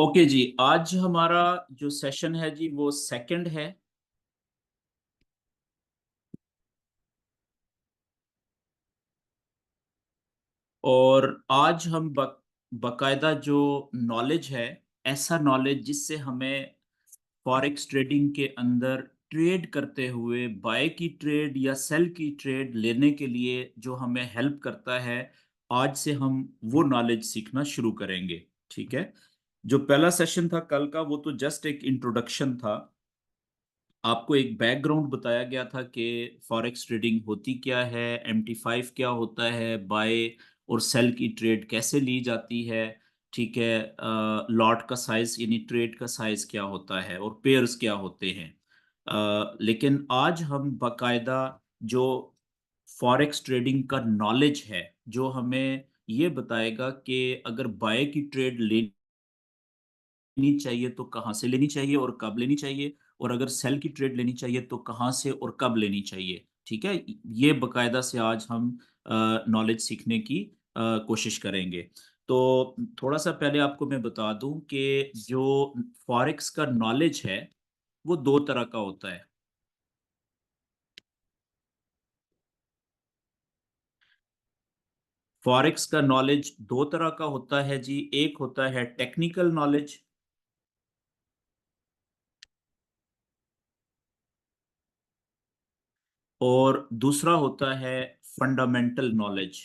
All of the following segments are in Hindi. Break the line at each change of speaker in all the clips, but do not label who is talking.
ओके जी, आज हमारा जो सेशन है जी वो सेकंड है। और आज हम बकायदा जो नॉलेज है, ऐसा नॉलेज जिससे हमें फॉरेक्स ट्रेडिंग के अंदर ट्रेड करते हुए बाय की ट्रेड या सेल की ट्रेड लेने के लिए जो हमें हेल्प करता है, आज से हम वो नॉलेज सीखना शुरू करेंगे। ठीक है। जो पहला सेशन था कल का, वो तो जस्ट एक इंट्रोडक्शन था। आपको एक बैकग्राउंड बताया गया था कि फॉरेक्स ट्रेडिंग होती क्या है, MT5 क्या होता है, बाय और सेल की ट्रेड कैसे ली जाती है। ठीक है। लॉट का साइज यानी ट्रेड का साइज क्या होता है और पेयर्स क्या होते हैं। लेकिन आज हम बकायदा जो फॉरेक्स ट्रेडिंग का नॉलेज है, जो हमें ये बताएगा कि अगर बाय की ट्रेड लेनी लेनी चाहिए तो कहाँ से लेनी चाहिए और कब लेनी चाहिए, और अगर सेल की ट्रेड लेनी चाहिए तो कहाँ से और कब लेनी चाहिए। ठीक है। ये बकायदा से आज हम नॉलेज सीखने की कोशिश करेंगे। तो थोड़ा सा पहले आपको मैं बता दूं कि जो फॉरेक्स का नॉलेज है वो दो तरह का होता है। फॉरेक्स का नॉलेज दो तरह का होता है जी। एक होता है टेक्निकल नॉलेज और दूसरा होता है फंडामेंटल नॉलेज।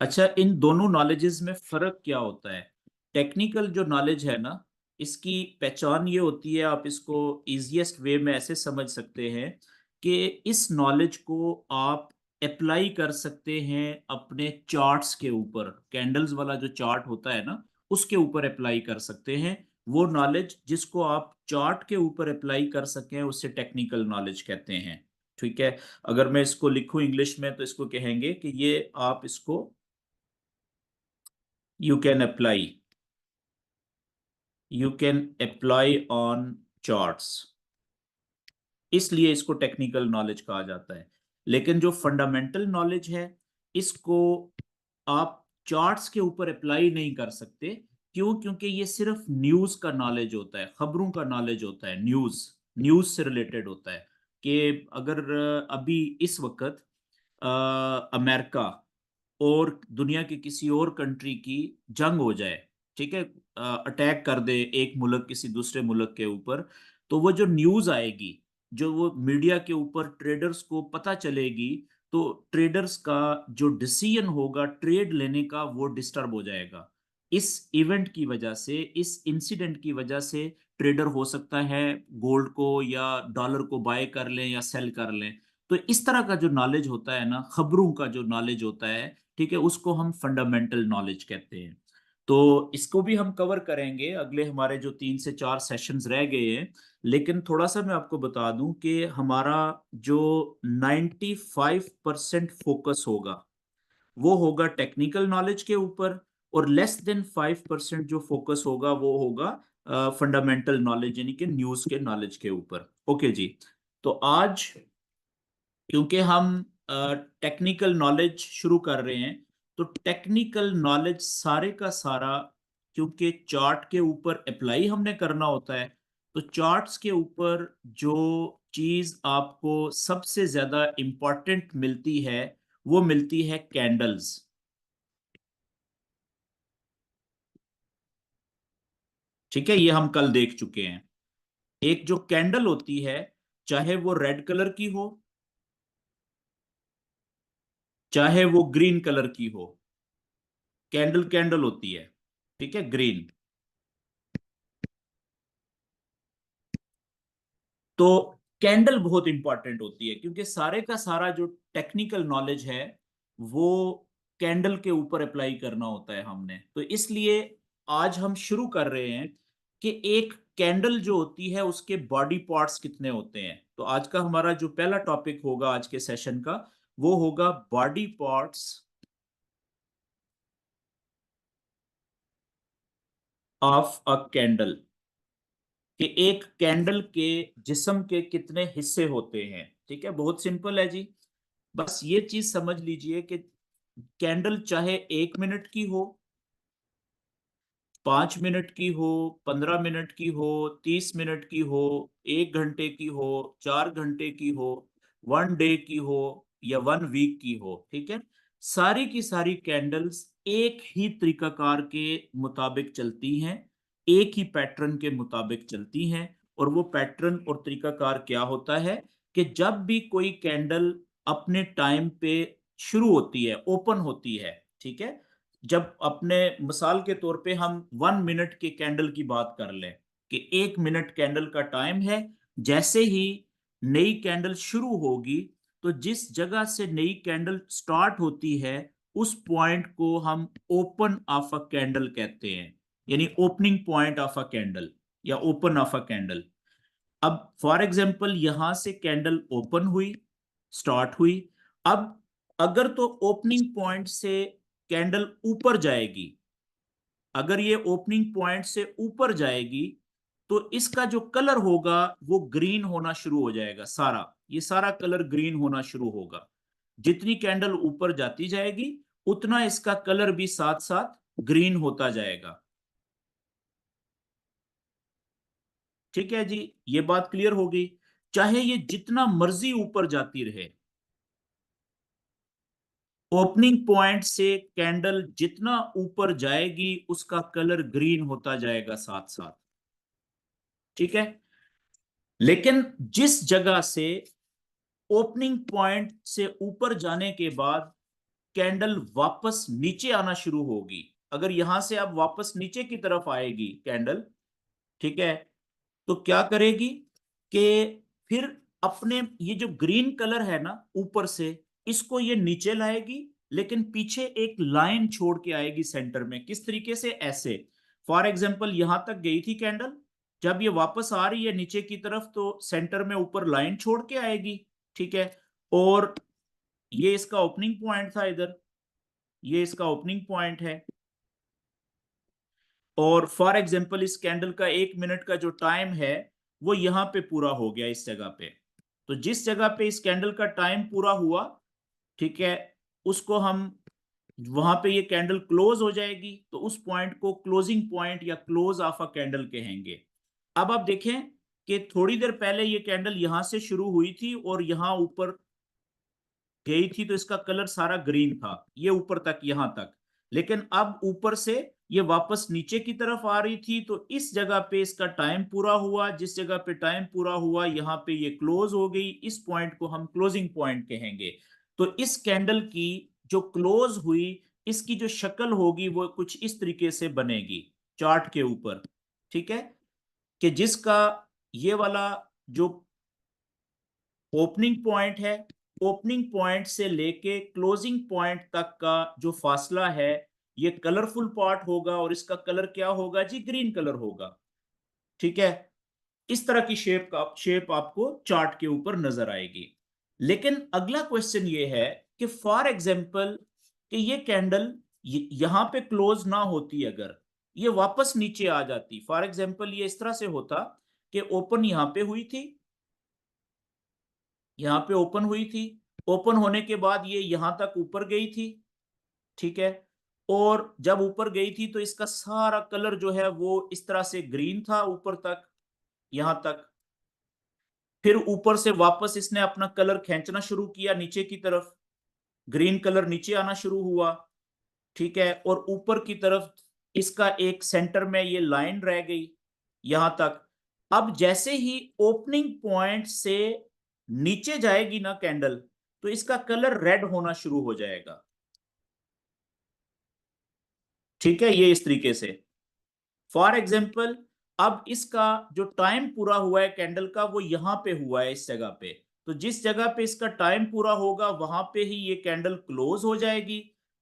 अच्छा, इन दोनों नॉलेजेस में फर्क क्या होता है? टेक्निकल जो नॉलेज है ना, इसकी पहचान ये होती है, आप इसको इजीएस्ट वे में ऐसे समझ सकते हैं कि इस नॉलेज को आप अप्लाई कर सकते हैं अपने चार्ट्स के ऊपर। कैंडल्स वाला जो चार्ट होता है ना, उसके ऊपर अप्लाई कर सकते हैं। वो नॉलेज जिसको आप चार्ट के ऊपर अप्लाई कर सकें उसे टेक्निकल नॉलेज कहते हैं। ठीक है। अगर मैं इसको लिखूं इंग्लिश में तो इसको कहेंगे कि ये आप इसको you can apply you can apply on charts, इसलिए इसको टेक्निकल नॉलेज कहा जाता है। लेकिन जो फंडामेंटल नॉलेज है, इसको आप चार्ट्स के ऊपर अप्लाई नहीं कर सकते। क्यों? क्योंकि ये सिर्फ न्यूज का नॉलेज होता है, खबरों का नॉलेज होता है, न्यूज न्यूज से रिलेटेड होता है। कि अगर अभी इस वक्त अमेरिका और दुनिया के किसी और कंट्री की जंग हो जाए, ठीक है, अटैक कर दे एक मुल्क किसी दूसरे मुल्क के ऊपर, तो वो जो न्यूज आएगी, जो वो मीडिया के ऊपर ट्रेडर्स को पता चलेगी, तो ट्रेडर्स का जो डिसीजन होगा ट्रेड लेने का वो डिस्टर्ब हो जाएगा। इस इवेंट की वजह से, इस इंसिडेंट की वजह से ट्रेडर हो सकता है गोल्ड को या डॉलर को बाय कर लें या सेल कर लें। तो इस तरह का जो नॉलेज होता है ना, खबरों का जो नॉलेज होता है, ठीक है, उसको हम फंडामेंटल नॉलेज कहते हैं। तो इसको भी हम कवर करेंगे, अगले हमारे जो 3 से 4 सेशंस रह गए हैं। लेकिन थोड़ा सा मैं आपको बता दूं कि हमारा जो 95% फोकस होगा वो होगा टेक्निकल नॉलेज के ऊपर, और लेस देन 5% जो फोकस होगा वो होगा फंडामेंटल नॉलेज यानी कि न्यूज के नॉलेज के ऊपर। ओके जी। तो आज क्योंकि हम टेक्निकल नॉलेज शुरू कर रहे हैं, तो टेक्निकल नॉलेज सारे का सारा क्योंकि चार्ट के ऊपर अप्लाई हमने करना होता है, तो चार्ट्स के ऊपर जो चीज आपको सबसे ज्यादा इंपॉर्टेंट मिलती है वो मिलती है कैंडल्स। ठीक है, ये हम कल देख चुके हैं। एक जो कैंडल होती है, चाहे वो रेड कलर की हो चाहे वो ग्रीन कलर की हो, कैंडल कैंडल होती है। ठीक है, ग्रीन। तो कैंडल बहुत इंपॉर्टेंट होती है क्योंकि सारे का सारा जो टेक्निकल नॉलेज है वो कैंडल के ऊपर अप्लाई करना होता है हमने। तो इसलिए आज हम शुरू कर रहे हैं कि एक कैंडल जो होती है उसके बॉडी पार्ट्स कितने होते हैं। तो आज का हमारा जो पहला टॉपिक होगा आज के सेशन का, वो होगा body parts of a candle. कि एक कैंडल के जिस्म के कितने हिस्से होते हैं। ठीक है, बहुत सिंपल है जी। बस ये चीज समझ लीजिए कि कैंडल चाहे 1 मिनट की हो, 5 मिनट की हो, 15 मिनट की हो, 30 मिनट की हो, 1 घंटे की हो, 4 घंटे की हो, 1 डे की हो या 1 वीक की हो, ठीक है। सारी की सारी कैंडल्स एक ही तरीकाकार के मुताबिक चलती हैं, एक ही पैटर्न के मुताबिक चलती हैं। और वो पैटर्न और तरीकाकार क्या होता है कि जब भी कोई कैंडल अपने टाइम पे शुरू होती है, ओपन होती है, ठीक है। जब अपने मिसाल के तौर पे हम 1 मिनट के कैंडल की बात कर लें कि 1 मिनट कैंडल का टाइम है, जैसे ही नई कैंडल शुरू होगी तो जिस जगह से नई कैंडल स्टार्ट होती है उस पॉइंट को हम ओपन ऑफ अ कैंडल कहते हैं, यानी opening point of a candle या ओपन ऑफ अ कैंडल। अब फॉर एग्जांपल यहां से कैंडल ओपन हुई, स्टार्ट हुई। अब अगर तो ओपनिंग पॉइंट से कैंडल ऊपर जाएगी, अगर ये ओपनिंग पॉइंट से ऊपर जाएगी तो इसका जो कलर होगा वो ग्रीन होना शुरू हो जाएगा, सारा ये सारा कलर ग्रीन होना शुरू होगा। जितनी कैंडल ऊपर जाती जाएगी उतना इसका कलर भी साथ साथ ग्रीन होता जाएगा। ठीक है जी, ये बात क्लियर होगी। चाहे ये जितना मर्जी ऊपर जाती रहे, ओपनिंग पॉइंट से कैंडल जितना ऊपर जाएगी उसका कलर ग्रीन होता जाएगा साथ साथ, ठीक है। लेकिन जिस जगह से ओपनिंग पॉइंट से ऊपर जाने के बाद कैंडल वापस नीचे आना शुरू होगी, अगर यहां से अब वापस नीचे की तरफ आएगी कैंडल, ठीक है, तो क्या करेगी कि फिर अपने ये जो ग्रीन कलर है ना ऊपर से, इसको ये नीचे लाएगी, लेकिन पीछे एक लाइन छोड़ के आएगी सेंटर में। किस तरीके से? ऐसे फॉर एग्जांपल यहां तक गई थी कैंडल, जब ये वापस आ रही है नीचे की तरफ तो सेंटर में ऊपर लाइन छोड़ के आएगी, ठीक है। और ये इसका ओपनिंग पॉइंट था इधर, ये इसका ओपनिंग पॉइंट है। और फॉर एग्जांपल इस कैंडल का 1 मिनट का जो टाइम है वो यहां पे पूरा हो गया इस जगह पे। तो जिस जगह पे इस कैंडल का टाइम पूरा हुआ, ठीक है, उसको हम वहां पे ये कैंडल क्लोज हो जाएगी तो उस पॉइंट को क्लोजिंग पॉइंट या क्लोज ऑफ अ कैंडल कहेंगे। अब आप देखें कि थोड़ी देर पहले ये कैंडल यहां से शुरू हुई थी और यहां ऊपर गई थी तो इसका कलर सारा ग्रीन था ये ऊपर तक, यहां तक। लेकिन अब ऊपर से ये वापस नीचे की तरफ आ रही थी तो इस जगह पे इसका टाइम पूरा हुआ, जिस जगह पे टाइम पूरा हुआ यहाँ पे ये क्लोज हो गई, इस पॉइंट को हम क्लोजिंग पॉइंट कहेंगे। तो इस कैंडल की जो क्लोज हुई इसकी जो शक्ल होगी वो कुछ इस तरीके से बनेगी चार्ट के ऊपर, ठीक है, कि जिसका ये वाला जो ओपनिंग पॉइंट है, ओपनिंग पॉइंट से लेके क्लोजिंग पॉइंट तक का जो फासला है ये कलरफुल पार्ट होगा और इसका कलर क्या होगा जी? ग्रीन कलर होगा, ठीक है। इस तरह की शेप आपको चार्ट के ऊपर नजर आएगी। लेकिन अगला क्वेश्चन ये है कि फॉर एग्जांपल कि ये कैंडल यहां पे क्लोज ना होती, अगर ये वापस नीचे आ जाती, फॉर एग्जांपल ये इस तरह से होता कि ओपन यहां पे हुई थी, यहाँ पे ओपन हुई थी, ओपन होने के बाद ये यहां तक ऊपर गई थी, ठीक है। और जब ऊपर गई थी तो इसका सारा कलर जो है वो इस तरह से ग्रीन था ऊपर तक, यहां तक। फिर ऊपर से वापस इसने अपना कलर खींचना शुरू किया नीचे की तरफ, ग्रीन कलर नीचे आना शुरू हुआ, ठीक है। और ऊपर की तरफ इसका एक सेंटर में ये लाइन रह गई यहां तक। अब जैसे ही ओपनिंग पॉइंट से नीचे जाएगी ना कैंडल तो इसका कलर रेड होना शुरू हो जाएगा, ठीक है, ये इस तरीके से। फॉर एग्जाम्पल अब इसका जो टाइम पूरा हुआ है कैंडल का वो यहां पे हुआ है इस जगह पे, तो जिस जगह पे इसका टाइम पूरा होगा वहां पे ही ये कैंडल क्लोज हो जाएगी,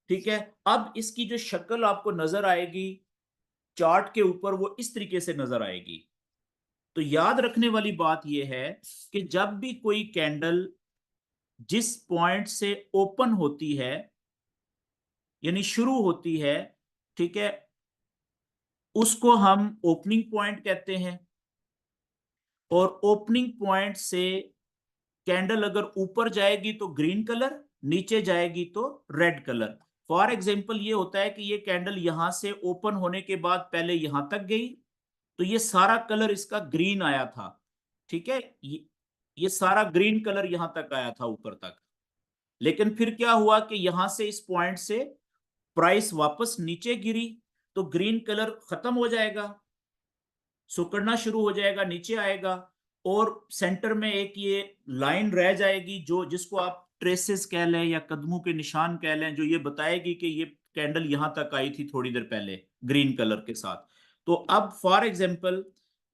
ठीक है। अब इसकी जो शक्ल आपको नजर आएगी चार्ट के ऊपर वो इस तरीके से नजर आएगी। तो याद रखने वाली बात यह है कि जब भी कोई कैंडल जिस पॉइंट से ओपन होती है यानी शुरू होती है, ठीक है, उसको हम ओपनिंग पॉइंट कहते हैं। और ओपनिंग पॉइंट से कैंडल अगर ऊपर जाएगी तो ग्रीन कलर, नीचे जाएगी तो रेड कलर। फॉर एग्जाम्पल ये होता है कि ये कैंडल यहां से ओपन होने के बाद पहले यहां तक गई, तो ये सारा कलर इसका ग्रीन आया था। ठीक है, ये सारा ग्रीन कलर यहां तक आया था ऊपर तक। लेकिन फिर क्या हुआ कि यहां से इस पॉइंट से प्राइस वापस नीचे गिरी, तो ग्रीन कलर खत्म हो जाएगा, सिकुड़ना शुरू हो जाएगा, नीचे आएगा, और सेंटर में एक ये लाइन रह जाएगी जो जिसको आप ट्रेसेस कह लें या कदमों के निशान कह लें, जो ये बताएगी कि ये कैंडल यहां तक आई थी थोड़ी देर पहले ग्रीन कलर के साथ। तो अब फॉर एग्जांपल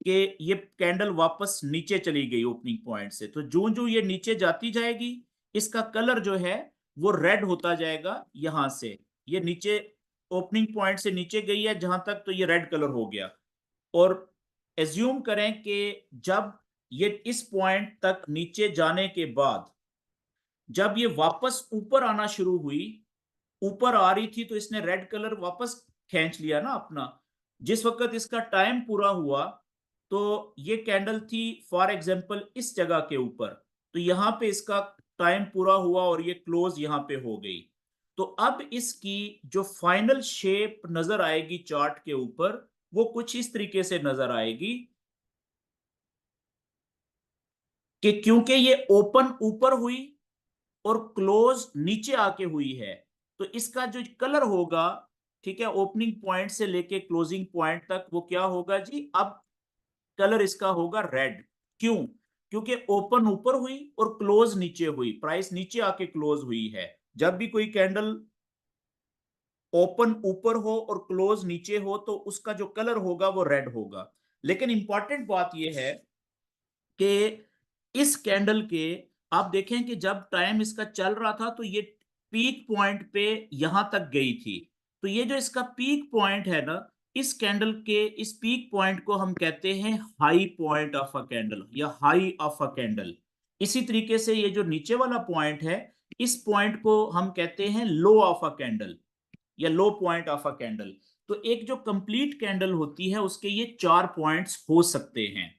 कि ये कैंडल वापस नीचे चली गई ओपनिंग पॉइंट से, तो जो जो ये नीचे जाती जाएगी इसका कलर जो है वो रेड होता जाएगा। यहां से ये नीचे ओपनिंग पॉइंट से नीचे गई है जहां तक, तो ये रेड कलर हो गया। और एज्यूम करें कि जब ये इस पॉइंट तक नीचे जाने के बाद जब ये वापस ऊपर आना शुरू हुई, ऊपर आ रही थी, तो इसने रेड कलर वापस खींच लिया ना अपना। जिस वक्त इसका टाइम पूरा हुआ, तो ये कैंडल थी फॉर एग्जांपल इस जगह के ऊपर, तो यहां पे इसका टाइम पूरा हुआ और ये क्लोज यहां पे हो गई। तो अब इसकी जो फाइनल शेप नजर आएगी चार्ट के ऊपर, वो कुछ इस तरीके से नजर आएगी कि क्योंकि ये ओपन ऊपर हुई और क्लोज नीचे आके हुई है, तो इसका जो कलर होगा, ठीक है, ओपनिंग पॉइंट से लेके क्लोजिंग पॉइंट तक, वो क्या होगा जी, अब कलर इसका होगा रेड। क्यों? क्योंकि ओपन ऊपर हुई और क्लोज नीचे हुई, प्राइस नीचे आके क्लोज हुई है। जब भी कोई कैंडल ओपन ऊपर हो और क्लोज नीचे हो, तो उसका जो कलर होगा वो रेड होगा। लेकिन इंपॉर्टेंट बात यह है कि इस कैंडल के आप देखें कि जब टाइम इसका चल रहा था, तो ये पीक पॉइंट पे यहां तक गई थी। तो ये जो इसका पीक पॉइंट है ना, इस कैंडल के इस पीक पॉइंट को हम कहते हैं high point of a candle या हाई ऑफ अ कैंडल। इसी तरीके से ये जो नीचे वाला पॉइंट है, इस पॉइंट को हम कहते हैं लो ऑफ अ कैंडल या लो पॉइंट ऑफ अ कैंडल। तो एक जो कंप्लीट कैंडल होती है उसके ये चार पॉइंट्स हो सकते हैं।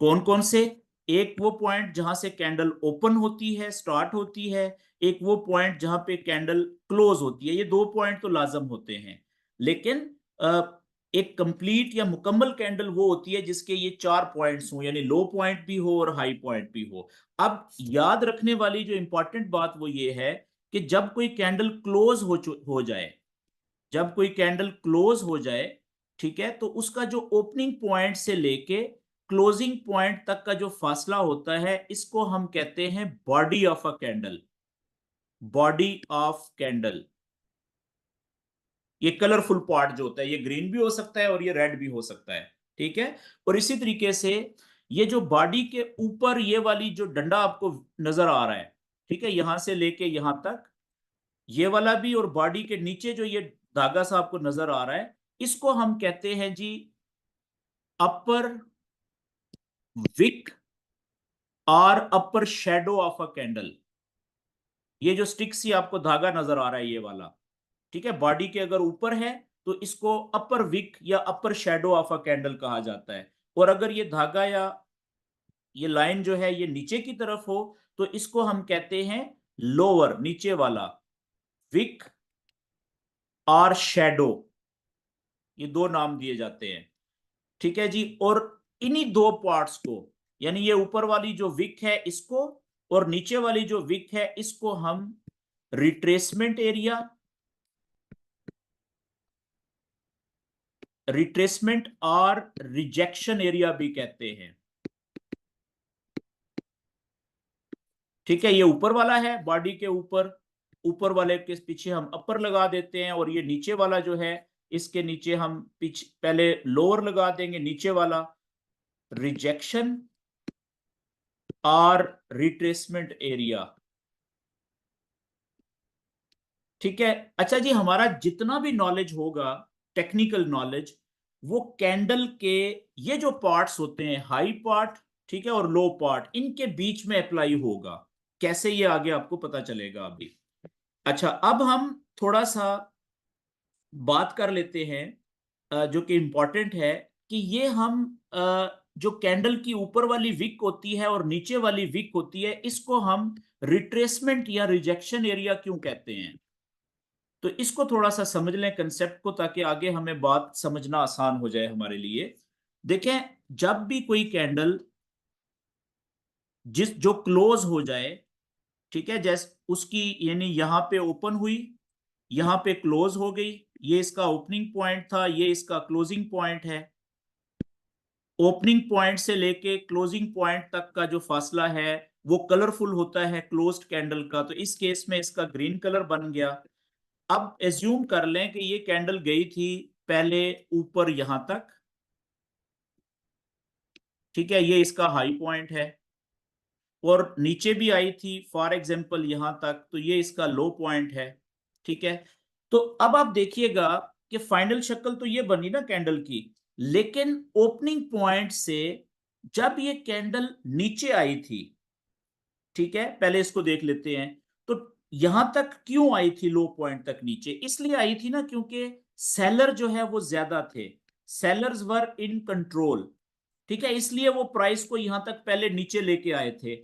कौन कौन से? एक वो पॉइंट जहां से कैंडल ओपन होती है, स्टार्ट होती है। एक वो पॉइंट जहां पे कैंडल क्लोज होती है। ये दो पॉइंट तो लाजम होते हैं। लेकिन एक कंप्लीट या मुकम्मल कैंडल वो होती है जिसके ये चार पॉइंट्स हो, यानी लो पॉइंट भी हो और हाई पॉइंट भी हो। अब याद रखने वाली जो इंपॉर्टेंट बात वो ये है कि जब कोई कैंडल क्लोज हो जाए, जब कोई कैंडल क्लोज हो जाए, ठीक है, तो उसका जो ओपनिंग पॉइंट से लेके क्लोजिंग पॉइंट तक का जो फासला होता है, इसको हम कहते हैं body of a candle. Body of candle, ये कलरफुल पार्ट जो होता है, ये ग्रीन भी हो सकता है और ये रेड भी हो सकता है। ठीक है। और इसी तरीके से ये जो बॉडी के ऊपर ये वाली जो डंडा आपको नजर आ रहा है, ठीक है, यहां से लेके यहां तक, ये वाला भी, और बॉडी के नीचे जो ये धागा सा आपको नजर आ रहा है, इसको हम कहते हैं जी अपर विक और अपर शेडो ऑफ अ कैंडल। ये जो स्टिक सी आपको धागा नजर आ रहा है ये वाला, ठीक है, बॉडी के अगर ऊपर है तो इसको अपर विक या अपर शेडो ऑफ अ कैंडल कहा जाता है। और अगर ये धागा या ये लाइन जो है ये नीचे की तरफ हो, तो इसको हम कहते हैं लोअर, नीचे वाला विक और शेडो। ये दो नाम दिए जाते हैं। ठीक है जी। और इन्हीं दो पार्ट्स को, यानी ये ऊपर वाली जो विक है इसको और नीचे वाली जो विक है इसको हम रिट्रेसमेंट एरिया, रिट्रेसमेंट और रिजेक्शन एरिया भी कहते हैं। ठीक है, ये ऊपर वाला है बॉडी के ऊपर, ऊपर वाले के पीछे हम अपर लगा देते हैं, और ये नीचे वाला जो है इसके नीचे हम पीछे पहले लोअर लगा देंगे, नीचे वाला रिजेक्शन और रिट्रेसमेंट एरिया। ठीक है। अच्छा जी, हमारा जितना भी नॉलेज होगा, टेक्निकल नॉलेज, वो कैंडल के ये जो पार्ट्स होते हैं, हाई पार्ट, ठीक है, और लो पार्ट, इनके बीच में अप्लाई होगा। कैसे, ये आगे आपको पता चलेगा अभी। अच्छा, अब हम थोड़ा सा बात कर लेते हैं जो कि इंपॉर्टेंट है, कि ये हम जो कैंडल की ऊपर वाली विक होती है और नीचे वाली विक होती है, इसको हम रिट्रेसमेंट या रिजेक्शन एरिया क्यों कहते हैं? तो इसको थोड़ा सा समझ लें कंसेप्ट को, ताकि आगे हमें बात समझना आसान हो जाए हमारे लिए। देखें, जब भी कोई कैंडल जिस जो क्लोज हो जाए, ठीक है, जैसे उसकी यानी यहां पे ओपन हुई, यहां पे क्लोज हो गई, ये इसका ओपनिंग पॉइंट था, ये इसका क्लोजिंग पॉइंट है। ओपनिंग पॉइंट से लेके क्लोजिंग पॉइंट तक का जो फासला है वो कलरफुल होता है क्लोज्ड कैंडल का, तो इस केस में इसका ग्रीन कलर बन गया। अब एज्यूम कर लें कि ये कैंडल गई थी पहले ऊपर यहां तक, ठीक है, ये इसका हाई पॉइंट है, और नीचे भी आई थी फॉर एग्जांपल यहां तक, तो ये इसका लो पॉइंट है, ठीक है। तो अब आप देखिएगा कि फाइनल शक्ल तो ये बनी ना कैंडल की, लेकिन ओपनिंग पॉइंट से जब ये कैंडल नीचे आई थी, ठीक है, पहले इसको देख लेते हैं। तो यहां तक क्यों आई थी लो पॉइंट तक नीचे? इसलिए आई थी ना क्योंकि सेलर जो है वो ज्यादा थे, सेलर्स वर इन कंट्रोल, ठीक है, इसलिए वो प्राइस को यहां तक पहले नीचे लेके आए थे।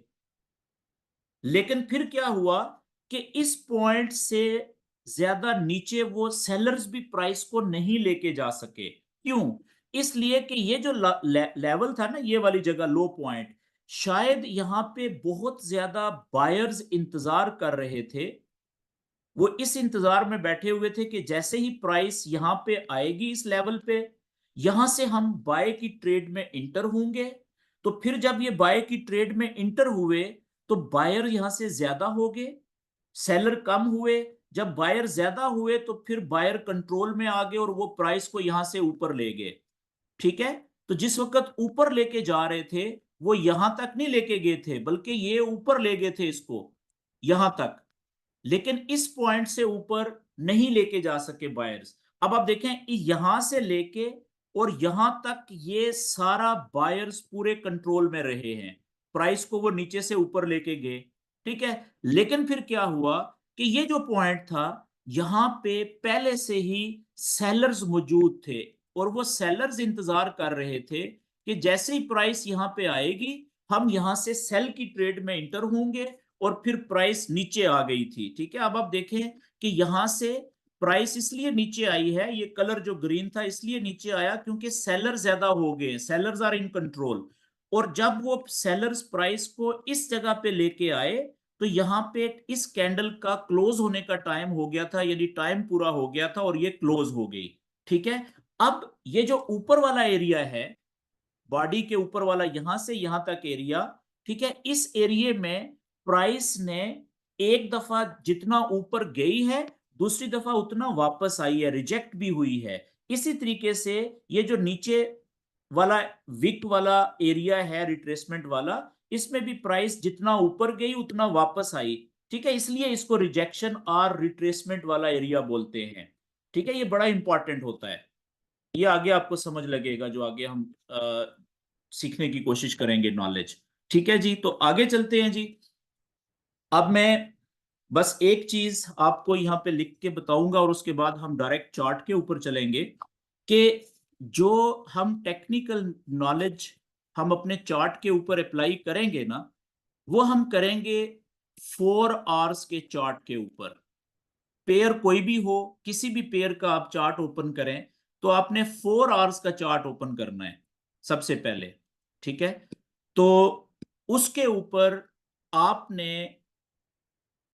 लेकिन फिर क्या हुआ कि इस पॉइंट से ज्यादा नीचे वो सेलर्स भी प्राइस को नहीं लेके जा सके। क्यों? इसलिए कि ये जो लेवल था ना, ये वाली जगह लो पॉइंट, शायद यहां पे बहुत ज्यादा बायर्स इंतजार कर रहे थे। वो इस इंतजार में बैठे हुए थे कि जैसे ही प्राइस यहां पे आएगी इस लेवल पे, यहां से हम बाय की ट्रेड में इंटर होंगे। तो फिर जब ये बाय की ट्रेड में इंटर हुए तो बायर यहां से ज्यादा हो गए, सेलर कम हुए। जब बायर ज्यादा हुए तो फिर बायर कंट्रोल में आ गए और वो प्राइस को यहां से ऊपर ले गए, ठीक है। तो जिस वक्त ऊपर लेके जा रहे थे वो यहां तक नहीं लेके गए थे, बल्कि ये ऊपर ले गए थे इसको यहां तक, लेकिन इस पॉइंट से ऊपर नहीं लेके जा सके बायर्स। अब आप देखें, यहां से लेके और यहां तक ये सारा बायर्स पूरे कंट्रोल में रहे हैं, प्राइस को वो नीचे से ऊपर लेके गए, ठीक है। लेकिन फिर क्या हुआ कि ये जो पॉइंट था, यहां पे पहले से ही सेलर्स मौजूद थे, और वो सेलर्स इंतजार कर रहे थे कि जैसे ही प्राइस यहां पे आएगी हम यहां से सेल की ट्रेड में इंटर होंगे, और फिर प्राइस नीचे आ गई थी, ठीक है। अब आप देखें कि यहां से प्राइस इसलिए नीचे आई है, ये कलर जो ग्रीन था इसलिए नीचे आया क्योंकि सेलर ज्यादा हो गए, सेलर्स आर इन कंट्रोल। और जब वो सेलर्स प्राइस को इस जगह पे लेके आए तो यहाँ पे इस कैंडल का क्लोज होने का टाइम हो गया था, यानी टाइम पूरा हो गया था और ये क्लोज हो गई, ठीक है। अब ये जो ऊपर वाला एरिया है, बॉडी के ऊपर वाला यहां से यहां तक एरिया, ठीक है, इस एरिया में प्राइस ने एक दफा जितना ऊपर गई है, दूसरी दफा उतना वापस आई है, रिजेक्ट भी हुई है। इसी तरीके से ये जो नीचे वाला विक वाला एरिया है रिट्रेसमेंट वाला, इसमें भी प्राइस जितना ऊपर गई उतना वापस आई, ठीक है, इसलिए इसको रिजेक्शन और रिट्रेसमेंट वाला एरिया बोलते हैं, ठीक है। ये बड़ा इंपॉर्टेंट होता है, ये आगे आपको समझ लगेगा जो आगे हम सीखने की कोशिश करेंगे नॉलेज, ठीक है जी। तो आगे चलते हैं जी। अब मैं बस एक चीज आपको यहाँ पे लिख के बताऊंगा और उसके बाद हम डायरेक्ट चार्ट के ऊपर चलेंगे कि जो हम टेक्निकल नॉलेज हम अपने चार्ट के ऊपर अप्लाई करेंगे ना, वो हम करेंगे 4 आवर्स के चार्ट के ऊपर। पेयर कोई भी हो, किसी भी पेयर का आप चार्ट ओपन करें तो आपने 4 आवर्स का चार्ट ओपन करना है सबसे पहले, ठीक है। तो उसके ऊपर आपने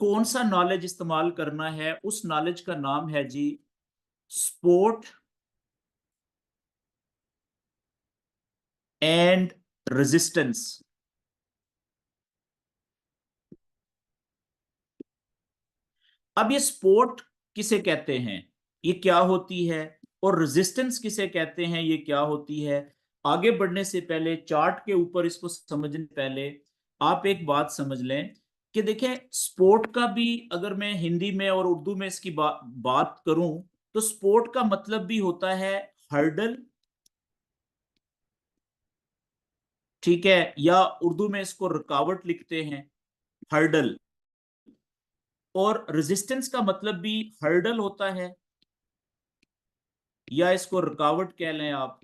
कौन सा नॉलेज इस्तेमाल करना है, उस नॉलेज का नाम है जी सपोर्ट एंड रेजिस्टेंस। अब ये सपोर्ट किसे कहते हैं, ये क्या होती है, और रेजिस्टेंस किसे कहते हैं, ये क्या होती है। आगे बढ़ने से पहले, चार्ट के ऊपर इसको समझने पहले आप एक बात समझ लें कि देखें, स्पोर्ट का भी अगर मैं हिंदी में और उर्दू में इसकी बात करूं तो स्पोर्ट का मतलब भी होता है हर्डल, ठीक है, या उर्दू में इसको रुकावट लिखते हैं, हर्डल। और रेजिस्टेंस का मतलब भी हर्डल होता है, या इसको रुकावट कह लें आप,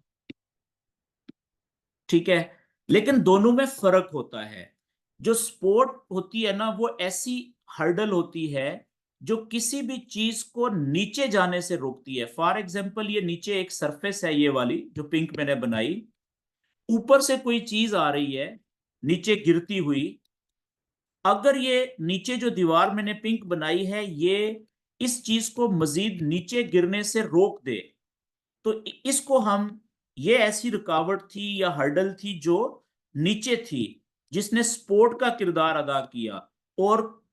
ठीक है, लेकिन दोनों में फर्क होता है। जो स्पोर्ट होती है ना, वो ऐसी हर्डल होती है जो किसी भी चीज को नीचे जाने से रोकती है। फॉर एग्जाम्पल, ये नीचे एक सरफेस है, ये वाली जो पिंक मैंने बनाई, ऊपर से कोई चीज आ रही है नीचे गिरती हुई, अगर ये नीचे जो दीवार मैंने पिंक बनाई है, ये इस चीज को मजीद नीचे गिरने से रोक दे, तो इसको हम, ये ऐसी रुकावट थी या हर्डल थी जो नीचे थी, जिसने सपोर्ट का किरदार अदा किया और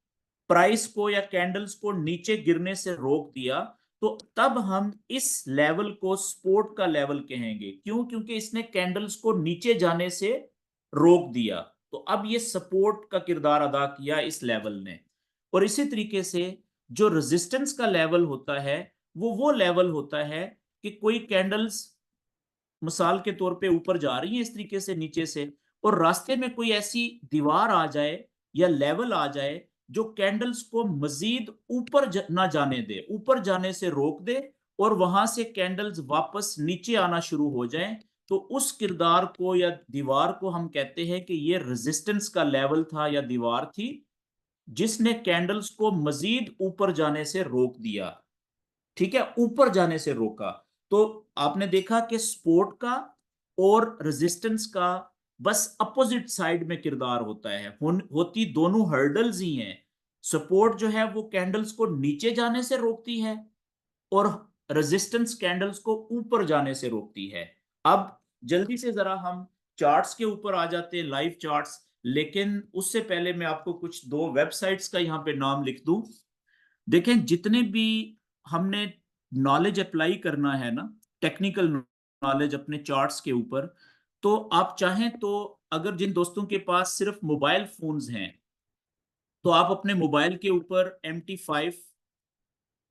प्राइस को या कैंडल्स को नीचे गिरने से रोक दिया। तो तब हम इस लेवल को सपोर्ट का लेवल कहेंगे। क्यों? क्योंकि इसने कैंडल्स को नीचे जाने से रोक दिया। तो अब ये सपोर्ट का किरदार अदा किया इस लेवल ने। और इसी तरीके से जो रेजिस्टेंस का लेवल होता है, वो लेवल होता है कि कोई कैंडल्स मिसाल के तौर पे ऊपर जा रही है इस तरीके से नीचे से, और रास्ते में कोई ऐसी दीवार आ जाए या लेवल आ जाए जो कैंडल्स को मजीद ऊपर ना जाने दे, ऊपर जाने से रोक दे, और वहां से कैंडल्स वापस नीचे आना शुरू हो जाएं, तो उस किरदार को या दीवार को हम कहते हैं कि ये रेजिस्टेंस का लेवल था या दीवार थी, जिसने कैंडल्स को मजीद ऊपर जाने से रोक दिया। ठीक है, ऊपर जाने से रोका। तो आपने देखा कि सपोर्ट का और रेजिस्टेंस का बस अपोजिट साइड में किरदार होता है, होती दोनों हर्डल्स ही हैं। सपोर्ट जो है वो कैंडल्स को नीचे जाने से रोकती है, और रेजिस्टेंस कैंडल्स को ऊपर जाने से रोकती है। अब जल्दी से जरा हम चार्ट्स के ऊपर आ जाते हैं, लाइव चार्ट्स। लेकिन उससे पहले मैं आपको कुछ दो वेबसाइट्स का यहाँ पे नाम लिख दूं। देखें, जितने भी हमने नॉलेज अप्लाई करना है ना, टेक्निकल नॉलेज अपने चार्ट्स के ऊपर, तो आप चाहें तो, अगर जिन दोस्तों के पास सिर्फ मोबाइल फोन्स हैं, तो आप अपने मोबाइल के ऊपर MT5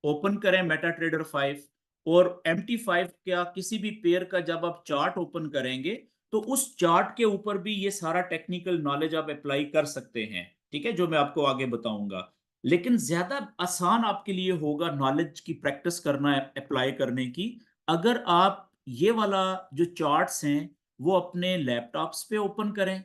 ओपन करें, मेटा ट्रेडर 5। और MT5 का किसी भी पेयर का जब आप चार्ट ओपन करेंगे, तो उस चार्ट के ऊपर भी ये सारा टेक्निकल नॉलेज आप अप्लाई कर सकते हैं। ठीक है, जो मैं आपको आगे बताऊंगा। लेकिन ज्यादा आसान आपके लिए होगा नॉलेज की प्रैक्टिस करना, अप्लाई करने की, अगर आप ये वाला जो चार्ट्स हैं वो अपने लैपटॉप्स पे ओपन करें,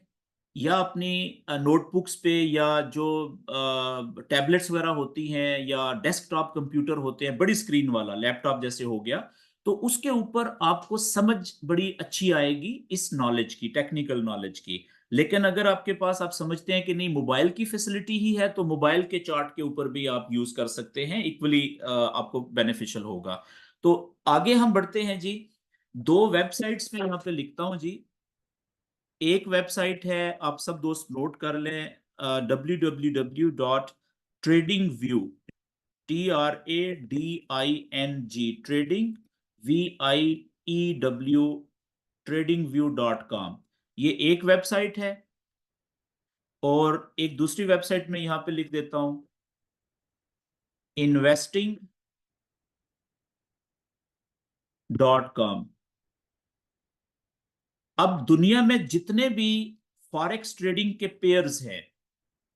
या अपनी नोटबुक्स पे, या जो टैबलेट्स वगैरह होती हैं, या डेस्कटॉप कंप्यूटर होते हैं, बड़ी स्क्रीन वाला लैपटॉप जैसे हो गया, तो उसके ऊपर आपको समझ बड़ी अच्छी आएगी इस नॉलेज की, टेक्निकल नॉलेज की। लेकिन अगर आपके पास, आप समझते हैं कि नहीं, मोबाइल की फैसिलिटी ही है, तो मोबाइल के चार्ट के ऊपर भी आप यूज कर सकते हैं, इक्वली आपको बेनिफिशियल होगा। तो आगे हम बढ़ते हैं जी। दो वेबसाइट्स में यहाँ पे लिखता हूँ जी। एक वेबसाइट है, आप सब दोस्त नोट कर लें, www.tradingview, TRADING, trading, VIEW, tradingview.com। ये एक वेबसाइट है। और एक दूसरी वेबसाइट में यहां पे लिख देता हूं, investing.com। अब दुनिया में जितने भी फॉरेक्स ट्रेडिंग के पेयर्स हैं,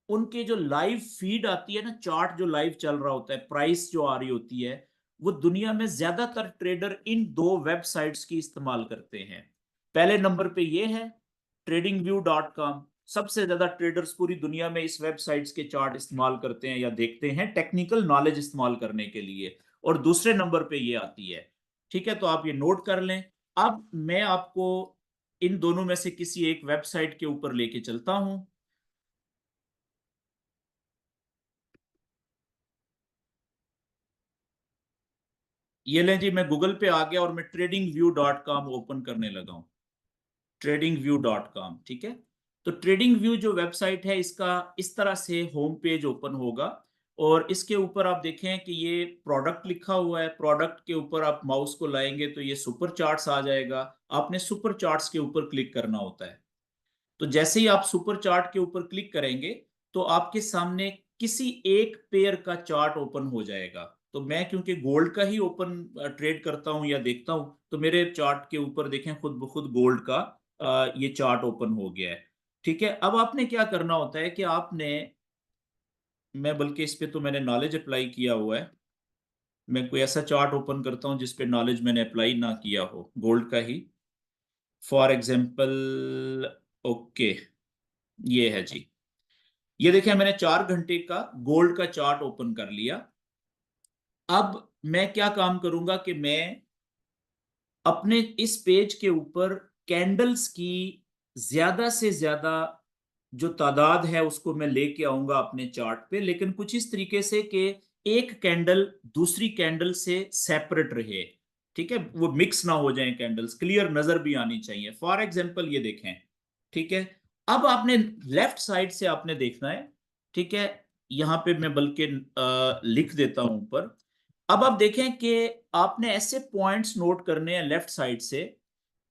उनके जो लाइव फीड आती है ना, चार्ट जो लाइव चल रहा होता है, प्राइस जो आ रही होती है, वो दुनिया में ज्यादातर ट्रेडर इन दो वेबसाइट्स की इस्तेमाल करते हैं। पहले नंबर पे ये है tradingview.com। सबसे ज्यादा ट्रेडर्स पूरी दुनिया में इस वेबसाइट्स के चार्ट इस्तेमाल करते हैं या देखते हैं टेक्निकल नॉलेज इस्तेमाल करने के लिए। और दूसरे नंबर पे ये आती है। ठीक है, तो आप ये नोट कर लें। अब मैं आपको इन दोनों में से किसी एक वेबसाइट के ऊपर लेके चलता हूं। ये लें जी, मैं गूगल पे आ गया और मैं tradingview.com ओपन करने लगा हूं। tradingview.com, ठीक है। तो ट्रेडिंग व्यू जो वेबसाइट है, इसका इस तरह से होम पेज ओपन होगा। और इसके ऊपर आप देखें कि ये प्रोडक्ट लिखा हुआ है। प्रोडक्ट के ऊपर आप माउस को लाएंगे तो ये सुपर चार्ट्स आ जाएगा। आपने सुपर चार्ट्स के ऊपर क्लिक करना होता है। तो जैसे ही आप सुपर चार्ट के ऊपर क्लिक करेंगे, तो आपके सामने किसी एक पेयर का चार्ट ओपन हो जाएगा। तो मैं क्योंकि गोल्ड का ही ओपन ट्रेड करता हूं या देखता हूं, तो मेरे चार्ट के ऊपर देखें खुद ब खुद गोल्ड का ये चार्ट ओपन हो गया है। ठीक है, अब आपने क्या करना होता है कि आपने, मैं बल्कि इस पे तो मैंने नॉलेज अप्लाई किया हुआ है। मैं कोई ऐसा चार्ट ओपन करता हूं जिस पे नॉलेज मैंने अप्लाई ना किया हो, गोल्ड का ही। फॉर एग्जाम्पल, ओके, ये है जी। ये देखिए मैंने 4 घंटे का गोल्ड का चार्ट ओपन कर लिया। अब मैं क्या काम करूंगा कि मैं अपने इस पेज के ऊपर कैंडल्स की ज्यादा से ज्यादा जो तादाद है उसको मैं लेके आऊंगा अपने चार्ट पे, लेकिन कुछ इस तरीके से कि एक कैंडल दूसरी कैंडल से सेपरेट रहे। ठीक है, वो मिक्स ना हो जाएं, कैंडल्स क्लियर नजर भी आनी चाहिए। फॉर एग्जांपल ये देखें, ठीक है। अब आपने लेफ्ट साइड से आपने देखना है, ठीक है। यहां पे मैं बल्कि लिख देता हूं ऊपर। अब आप देखें कि आपने ऐसे पॉइंट्स नोट करने हैं लेफ्ट साइड से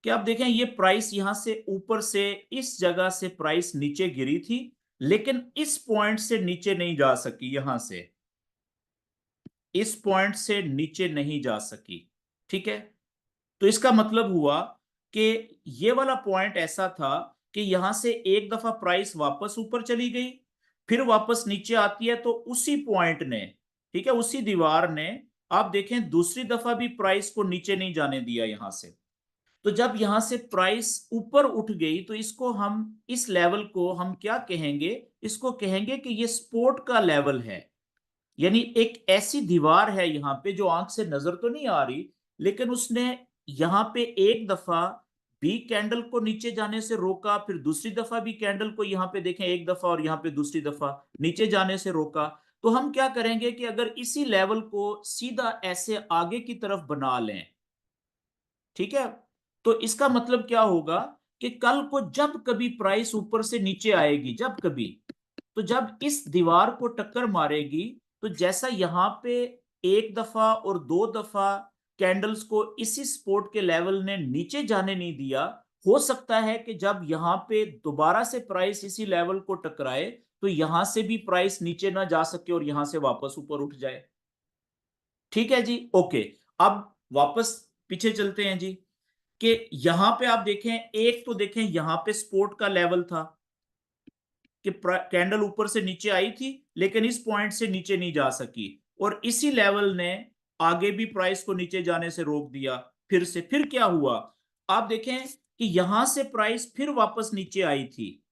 कि आप देखें ये प्राइस यहां से ऊपर से इस जगह से प्राइस नीचे गिरी थी, लेकिन इस पॉइंट से नीचे नहीं जा सकी, यहां से इस पॉइंट से नीचे नहीं जा सकी। ठीक है, तो इसका मतलब हुआ कि ये वाला पॉइंट ऐसा था कि यहां से एक दफा प्राइस वापस ऊपर चली गई, फिर वापस नीचे आती है, तो उसी पॉइंट ने, ठीक है, उसी दीवार ने, आप देखें दूसरी दफा भी प्राइस को नीचे नहीं जाने दिया यहां से। तो जब यहां से प्राइस ऊपर उठ गई तो इसको हम, इस लेवल को हम क्या कहेंगे, इसको कहेंगे कि ये सपोर्ट का लेवल है। यानी एक ऐसी दीवार है यहां पे जो आंख से नजर तो नहीं आ रही, लेकिन उसने यहां पे एक दफा भी कैंडल को नीचे जाने से रोका, फिर दूसरी दफा भी कैंडल को यहां पे देखें एक दफा और यहां पे दूसरी दफा नीचे जाने से रोका। तो हम क्या करेंगे कि अगर इसी लेवल को सीधा ऐसे आगे की तरफ बना लें, ठीक है, तो इसका मतलब क्या होगा कि कल को जब कभी प्राइस ऊपर से नीचे आएगी, जब कभी, तो जब इस दीवार को टक्कर मारेगी, तो जैसा यहां पे एक दफा और दो दफा कैंडल्स को इसी सपोर्ट के लेवल ने नीचे जाने नहीं दिया, हो सकता है कि जब यहां पे दोबारा से प्राइस इसी लेवल को टकराए तो यहां से भी प्राइस नीचे ना जा सके और यहां से वापस ऊपर उठ जाए। ठीक है जी, ओके। अब वापस पीछे चलते हैं जी, कि यहां पे आप देखें, एक तो देखें यहां पे सपोर्ट का लेवल था कि कैंडल ऊपर से नीचे आई थी, लेकिन इस पॉइंट से नीचे नहीं जा सकी, और इसी लेवल ने आगे भी प्राइस को नीचे जाने से रोक दिया। फिर से फिर क्या हुआ, आप देखें कि यहां से प्राइस फिर वापस नीचे आई थी,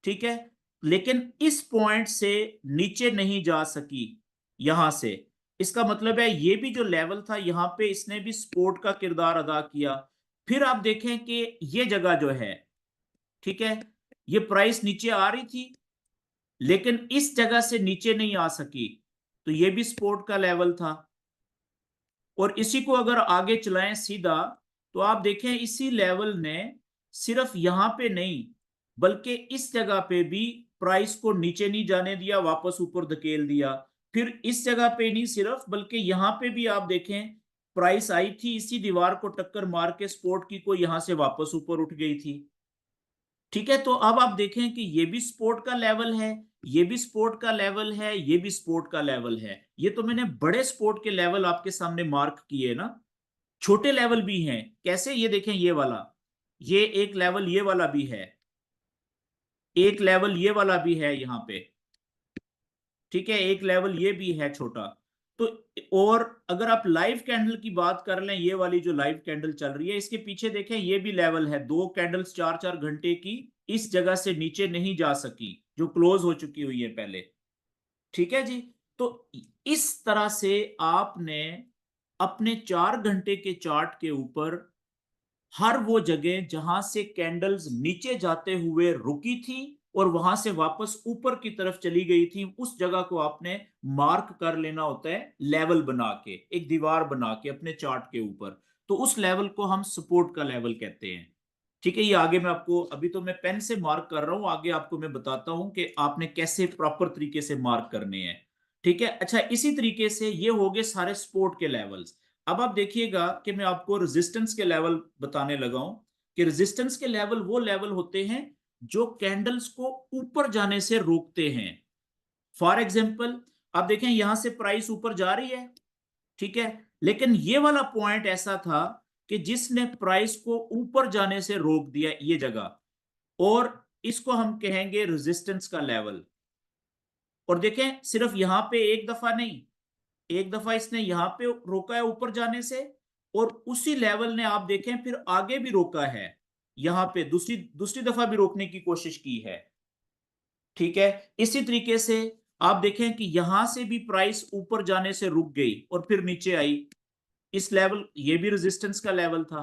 ठीक है, लेकिन इस पॉइंट से नीचे नहीं जा सकी यहां से। इसका मतलब है ये भी जो लेवल था यहां पे इसने भी सपोर्ट का किरदार अदा किया। फिर आप देखें कि ये जगह जो है, ठीक है, ये प्राइस नीचे आ रही थी, लेकिन इस जगह से नीचे नहीं आ सकी, तो ये भी सपोर्ट का लेवल था। और इसी को अगर आगे चलाएं सीधा, तो आप देखें इसी लेवल ने सिर्फ यहां पे नहीं बल्कि इस जगह पे भी प्राइस को नीचे नहीं जाने दिया, वापस ऊपर धकेल दिया। फिर इस जगह पे नहीं सिर्फ, बल्कि यहां पे भी आप देखें प्राइस आई थी इसी दीवार को टक्कर मार के सपोर्ट की, को यहां से वापस ऊपर उठ गई थी। ठीक है, तो अब आप देखें कि ये भी स्पोर्ट का लेवल है, ये भी स्पोर्ट का लेवल है, ये भी स्पोर्ट का लेवल है। ये तो मैंने बड़े स्पोर्ट के लेवल आपके सामने मार्क किए ना, छोटे लेवल भी हैं। कैसे, ये देखें ये वाला, ये एक लेवल ये वाला भी है, एक लेवल ये वाला भी है यहाँ पे, ठीक है, एक लेवल ये भी है छोटा। तो और अगर आप लाइव कैंडल की बात कर लें, ये वाली जो लाइव कैंडल चल रही है इसके पीछे देखें ये भी लेवल है, दो कैंडल्स 4-4 घंटे की इस जगह से नीचे नहीं जा सकी, जो क्लोज हो चुकी हुई है पहले। ठीक है जी, तो इस तरह से आपने अपने 4 घंटे के चार्ट के ऊपर हर वो जगह जहां से कैंडल्स नीचे जाते हुए रुकी थी और वहां से वापस ऊपर की तरफ चली गई थी, उस जगह को आपने मार्क कर लेना होता है, लेवल बना के, एक दीवार बना के अपने चार्ट के ऊपर। तो उस लेवल को हम सपोर्ट का लेवल कहते हैं। ठीक है, ये आगे मैं आपको, अभी तो मैं पेन से मार्क कर रहा हूं, आगे आपको मैं बताता हूं कि आपने कैसे प्रॉपर तरीके से मार्क करने हैं। ठीक है, अच्छा, इसी तरीके से ये हो गए सारे सपोर्ट के लेवल्स। अब आप देखिएगा कि मैं आपको रेजिस्टेंस के लेवल बताने लगा हूं, कि रेजिस्टेंस के लेवल वो लेवल होते हैं जो कैंडल्स को ऊपर जाने से रोकते हैं। फॉर एग्जाम्पल, आप देखें यहां से प्राइस ऊपर जा रही है, ठीक है, लेकिन ये वाला पॉइंट ऐसा था कि जिसने प्राइस को ऊपर जाने से रोक दिया, ये जगह, और इसको हम कहेंगे रेजिस्टेंस का लेवल। और देखें सिर्फ यहां पे एक दफा नहीं, एक दफा इसने यहां पे रोका है ऊपर जाने से, और उसी लेवल ने आप देखें फिर आगे भी रोका है। यहां पे दूसरी दूसरी दफा भी रोकने की कोशिश की है। ठीक है, इसी तरीके से आप देखें कि यहां से भी प्राइस ऊपर जाने से रुक गई और फिर नीचे आई। इस लेवल, ये भी रेजिस्टेंस का लेवल था।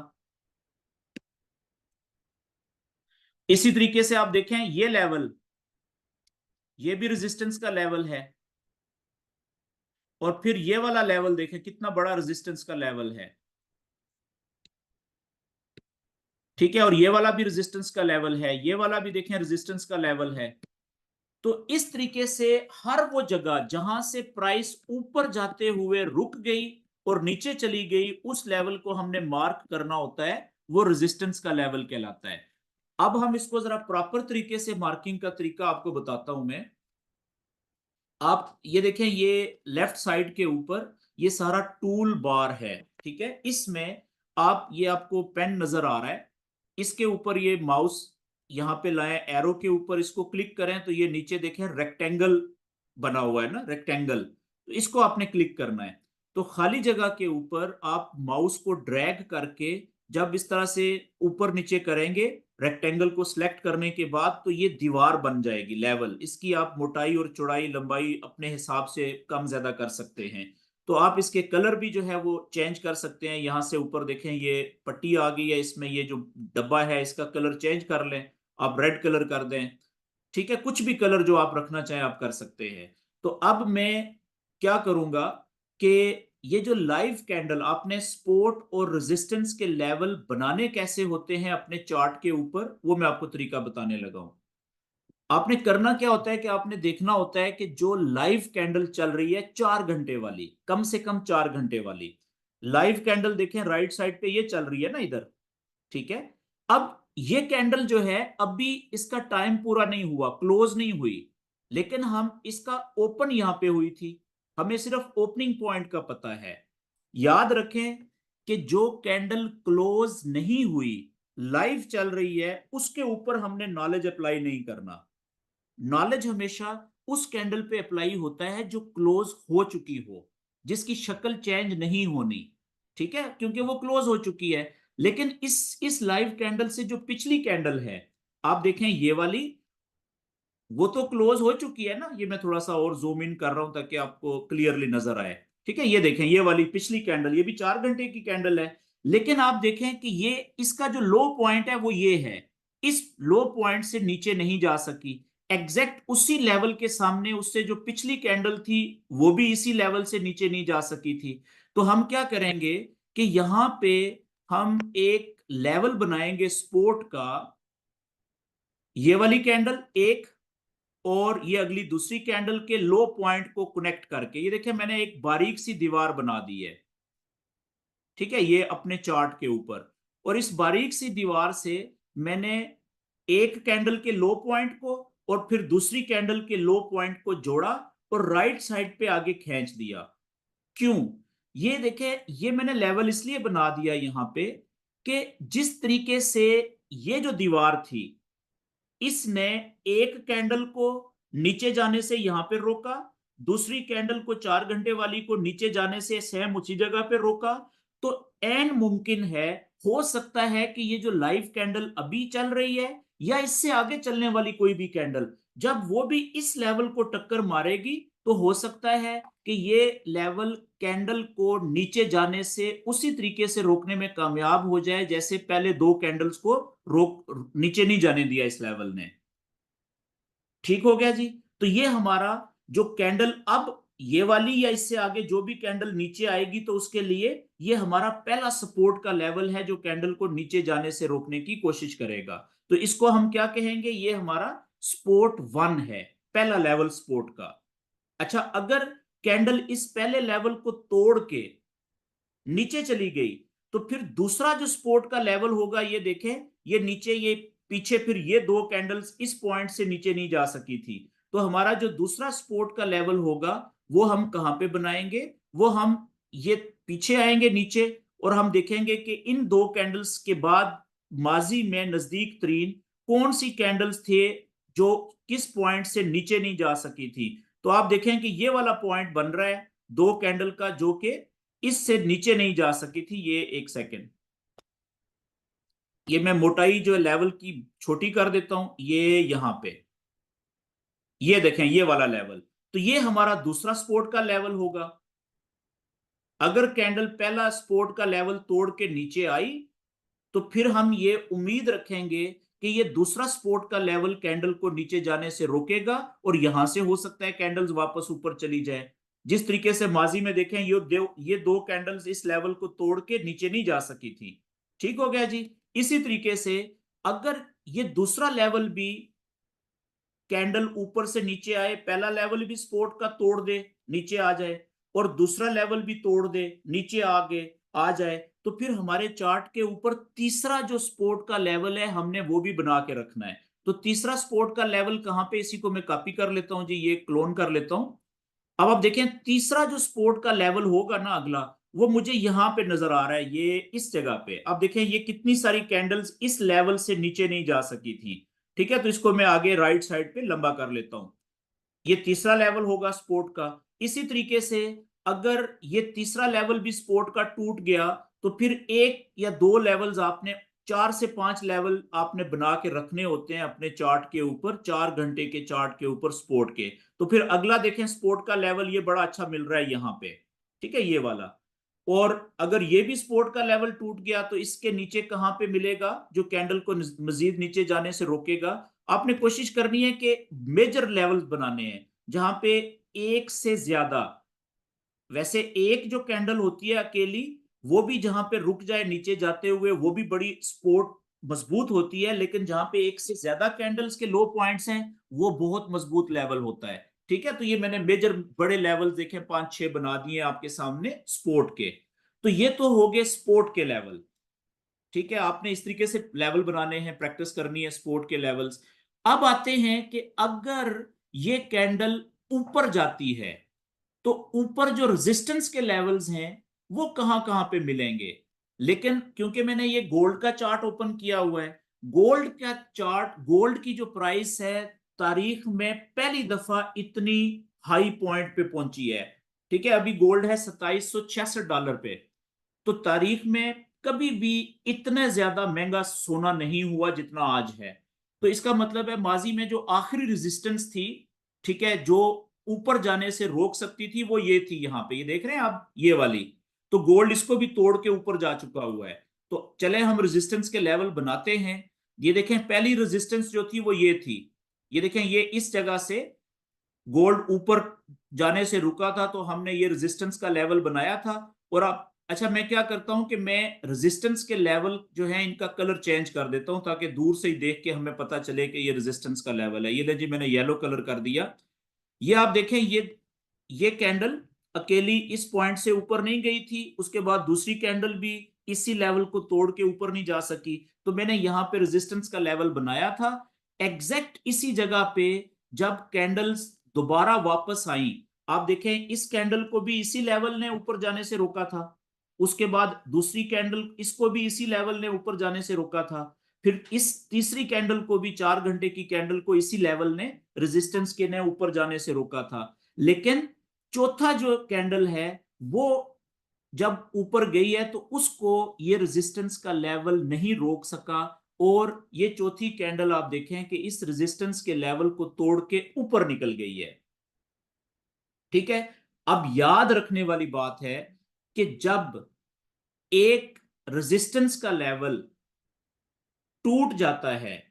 इसी तरीके से आप देखें ये लेवल, ये भी रेजिस्टेंस का लेवल है। और फिर ये वाला लेवल देखें कितना बड़ा रेजिस्टेंस का लेवल है। ठीक है, और ये वाला भी रेजिस्टेंस का लेवल है, ये वाला भी देखें रेजिस्टेंस का लेवल है। तो इस तरीके से हर वो जगह जहां से प्राइस ऊपर जाते हुए रुक गई और नीचे चली गई, उस लेवल को हमने मार्क करना होता है, वो रेजिस्टेंस का लेवल कहलाता है। अब हम इसको जरा प्रॉपर तरीके से मार्किंग का तरीका आपको बताता हूं मैं। आप ये देखें, ये लेफ्ट साइड के ऊपर ये सारा टूल बार है। ठीक है, इसमें आप, ये आपको पेन नजर आ रहा है, इसके ऊपर ये माउस यहां पे लाएं, एरो के ऊपर इसको क्लिक करें तो ये नीचे देखें रेक्टेंगल बना हुआ है ना, रेक्टेंगल, तो इसको आपने क्लिक करना है। तो खाली जगह के ऊपर आप माउस को ड्रैग करके जब इस तरह से ऊपर नीचे करेंगे रेक्टेंगल को सिलेक्ट करने के बाद, तो ये दीवार बन जाएगी लेवल। इसकी आप मोटाई और चौड़ाई लंबाई अपने हिसाब से कम ज्यादा कर सकते हैं। तो आप इसके कलर भी जो है वो चेंज कर सकते हैं। यहां से ऊपर देखें ये पट्टी आ गई है, इसमें ये जो डब्बा है इसका कलर चेंज कर लें, आप रेड कलर कर दें। ठीक है, कुछ भी कलर जो आप रखना चाहें आप कर सकते हैं। तो अब मैं क्या करूंगा कि ये जो लाइव कैंडल आपने सपोर्ट और रेजिस्टेंस के लेवल बनाने कैसे होते हैं अपने चार्ट के ऊपर, वो मैं आपको तरीका बताने लगा हूं। आपने करना क्या होता है कि आपने देखना होता है कि जो लाइव कैंडल चल रही है 4 घंटे वाली, कम से कम 4 घंटे वाली लाइव कैंडल देखें, राइट साइड पे ये चल रही है ना इधर। ठीक है, अब ये कैंडल जो है अभी इसका टाइम पूरा नहीं हुआ, क्लोज नहीं हुई, लेकिन हम इसका ओपन यहां पे हुई थी, हमें सिर्फ ओपनिंग पॉइंट का पता है। याद रखें कि जो कैंडल क्लोज नहीं हुई, लाइव चल रही है, उसके ऊपर हमने नॉलेज अप्लाई नहीं करना। नॉलेज हमेशा उस कैंडल पे अप्लाई होता है जो क्लोज हो चुकी हो, जिसकी शक्ल चेंज नहीं होनी। ठीक है, क्योंकि वो क्लोज हो चुकी है। लेकिन इस लाइव कैंडल से जो पिछली कैंडल है, आप देखें ये वाली, वो तो क्लोज हो चुकी है ना। ये मैं थोड़ा सा और जूम इन कर रहा हूं ताकि आपको क्लियरली नजर आए। ठीक है, ये देखें ये वाली पिछली कैंडल, ये भी 4 घंटे की कैंडल है। लेकिन आप देखें कि ये इसका जो लो पॉइंट है वो ये है, इस लो पॉइंट से नीचे नहीं जा सकी। एग्जैक्ट उसी लेवल के सामने उससे जो पिछली कैंडल थी वो भी इसी लेवल से नीचे नहीं जा सकी थी। तो हम क्या करेंगे कि यहां पे हम एक लेवल बनाएंगे सपोर्ट का। ये वाली कैंडल एक, और ये अगली दूसरी कैंडल के लो पॉइंट को कनेक्ट करके, ये देखिए मैंने एक बारीक सी दीवार बना दी है। ठीक है, ये अपने चार्ट के ऊपर, और इस बारीक सी दीवार से मैंने एक कैंडल के लो पॉइंट को और फिर दूसरी कैंडल के लो पॉइंट को जोड़ा और राइट साइड पे आगे खींच दिया। क्यों? ये देखे, ये मैंने लेवल इसलिए बना दिया यहां पे कि जिस तरीके से ये जो दीवार थी, इसने एक कैंडल को नीचे जाने से यहां पे रोका, दूसरी कैंडल को 4 घंटे वाली को नीचे जाने से सेम उसी जगह पे रोका। तो एन मुमकिन है, हो सकता है कि ये जो लाइव कैंडल अभी चल रही है या इससे आगे चलने वाली कोई भी कैंडल, जब वो भी इस लेवल को टक्कर मारेगी, तो हो सकता है कि ये लेवल कैंडल को नीचे जाने से उसी तरीके से रोकने में कामयाब हो जाए जैसे पहले दो कैंडल्स को रोक नीचे नहीं जाने दिया इस लेवल ने। ठीक हो गया जी। तो ये हमारा जो कैंडल अब ये वाली या इससे आगे जो भी कैंडल नीचे आएगी, तो उसके लिए ये हमारा पहला सपोर्ट का लेवल है जो कैंडल को नीचे जाने से रोकने की कोशिश करेगा। तो इसको हम क्या कहेंगे, ये हमारा सपोर्ट 1 है, पहला लेवल सपोर्ट का। अच्छा, अगर कैंडल इस पहले लेवल को तोड़ के नीचे चली गई, तो फिर दूसरा जो सपोर्ट का लेवल होगा, ये देखें, ये नीचे, ये पीछे, फिर ये दो कैंडल्स इस पॉइंट से नीचे नहीं जा सकी थी। तो हमारा जो दूसरा सपोर्ट का लेवल होगा वो हम कहां पे बनाएंगे, वो हम ये पीछे आएंगे नीचे, और हम देखेंगे कि इन दो कैंडल्स के बाद माजी में नजदीक तरीन कौन सी कैंडल्स थे जो किस पॉइंट से नीचे नहीं जा सकी थी। तो आप देखें कि ये वाला पॉइंट बन रहा है दो कैंडल का जो कि इससे नीचे नहीं जा सकी थी। ये एक सेकंड, ये मैं मोटाई जो लेवल की छोटी कर देता हूं, ये यहां पे, ये देखें ये वाला लेवल, तो ये हमारा दूसरा सपोर्ट का लेवल होगा। अगर कैंडल पहला सपोर्ट का लेवल तोड़ के नीचे आई, तो फिर हम ये उम्मीद रखेंगे कि ये दूसरा सपोर्ट का लेवल कैंडल को नीचे जाने से रोकेगा, और यहां से हो सकता है कैंडल्स वापस ऊपर चली जाए। जिस तरीके से माजी में देखें, ये दो कैंडल्स इस लेवल को तोड़ के नीचे नहीं जा सकी थी। ठीक हो गया जी। इसी तरीके से अगर ये दूसरा लेवल भी कैंडल ऊपर से नीचे आए, पहला लेवल भी सपोर्ट का तोड़ दे, नीचे आ जाए, और दूसरा लेवल भी तोड़ दे, नीचे आगे आ जाए, तो फिर हमारे चार्ट के ऊपर तीसरा जो सपोर्ट का लेवल है हमने वो भी बना के रखना है। तो तीसरा सपोर्ट का लेवल कहां पे, इसी को मैं कॉपी कर लेता हूं जी, ये क्लोन कर लेता हूं। अब आप देखें तीसरा जो सपोर्ट का लेवल होगा ना अगला, वो मुझे यहां पे नजर आ रहा है, ये इस जगह पे। अब देखें ये कितनी सारी कैंडल्स इस लेवल से नीचे नहीं जा सकी थी। ठीक है, तो इसको मैं आगे राइट साइड पे लंबा कर लेता हूं। ये तीसरा लेवल होगा सपोर्ट का। इसी तरीके से अगर ये तीसरा लेवल भी सपोर्ट का टूट गया, तो फिर एक या दो लेवल्स आपने, 4 से 5 लेवल आपने बना के रखने होते हैं अपने चार्ट के ऊपर, 4 घंटे के चार्ट के ऊपर सपोर्ट के। तो फिर अगला देखें सपोर्ट का लेवल ये बड़ा अच्छा मिल रहा है यहाँ पे, ठीक है, ये वाला। और अगर ये भी सपोर्ट का लेवल टूट गया, तो इसके नीचे कहां पे मिलेगा जो कैंडल को मजीद नीचे जाने से रोकेगा। आपने कोशिश करनी है कि मेजर लेवल्स बनाने हैं जहां पे एक से ज्यादा, वैसे एक जो कैंडल होती है अकेली, वो भी जहां पे रुक जाए नीचे जाते हुए, वो भी बड़ी सपोर्ट मजबूत होती है, लेकिन जहां पे एक से ज्यादा कैंडल्स के लो पॉइंट्स हैं, वो बहुत मजबूत लेवल होता है। ठीक है, तो ये मैंने मेजर बड़े लेवल देखे 5-6 बना दिए आपके सामने सपोर्ट के। तो ये तो हो गए सपोर्ट के लेवल। ठीक है, आपने इस तरीके से लेवल बनाने हैं, प्रैक्टिस करनी है स्पोर्ट के लेवल्स। अब आते हैं कि अगर ये कैंडल ऊपर जाती है, तो ऊपर जो रेजिस्टेंस के लेवल्स हैं वो कहां कहां पे मिलेंगे। लेकिन क्योंकि मैंने ये गोल्ड का चार्ट ओपन किया हुआ है, गोल्ड का चार्ट, गोल्ड की जो प्राइस है तारीख में पहली दफा इतनी हाई पॉइंट पे पहुंची है। ठीक है, अभी गोल्ड है $2766 पे। तो तारीख में कभी भी इतना ज्यादा महंगा सोना नहीं हुआ जितना आज है। तो इसका मतलब है माजी में जो आखिरी रेजिस्टेंस थी, ठीक है, जो ऊपर जाने से रोक सकती थी, वो ये थी, यहां पे ये देख रहे हैं आप, ये वाली। तो गोल्ड इसको भी तोड़ के ऊपर जा चुका हुआ है। तो चले हम रेजिस्टेंस के लेवल बनाते हैं। ये देखें पहली रेजिस्टेंस जो थी वो ये थी। ये देखें ये इस जगह से गोल्ड ऊपर जाने से रुका था, तो हमने ये रेजिस्टेंस का लेवल बनाया था। और अब अच्छा, मैं क्या करता हूं कि मैं रेजिस्टेंस के लेवल जो है इनका कलर चेंज कर देता हूं, ताकि दूर से ही देख के हमें पता चले कि ये रेजिस्टेंस का लेवल है। ये ले जी, मैंने येलो कलर कर दिया। ये आप देखें, ये कैंडल अकेली इस पॉइंट से ऊपर नहीं गई थी, उसके बाद दूसरी कैंडल भी इसी लेवल को तोड़ के ऊपर नहीं जा सकी। तो मैंने यहां पे रेजिस्टेंस का लेवल बनाया था एग्जैक्ट इसी जगह पे। जब कैंडल्स दोबारा वापस आई, आप देखें इस कैंडल को भी इसी लेवल ने ऊपर जाने से रोका था। उसके बाद दूसरी कैंडल, इसको भी इसी लेवल ने ऊपर जाने से रोका था। फिर इस तीसरी कैंडल को भी, 4 घंटे की कैंडल को, इसी लेवल ने, रेजिस्टेंस के ने ऊपर जाने से रोका था। लेकिन चौथा जो कैंडल है, वो जब ऊपर गई है तो उसको ये रेजिस्टेंस का लेवल नहीं रोक सका। और ये चौथी कैंडल आप देखें कि इस रेजिस्टेंस के लेवल को तोड़ के ऊपर निकल गई है। ठीक है, अब याद रखने वाली बात है कि जब एक रेजिस्टेंस का लेवल टूट जाता है,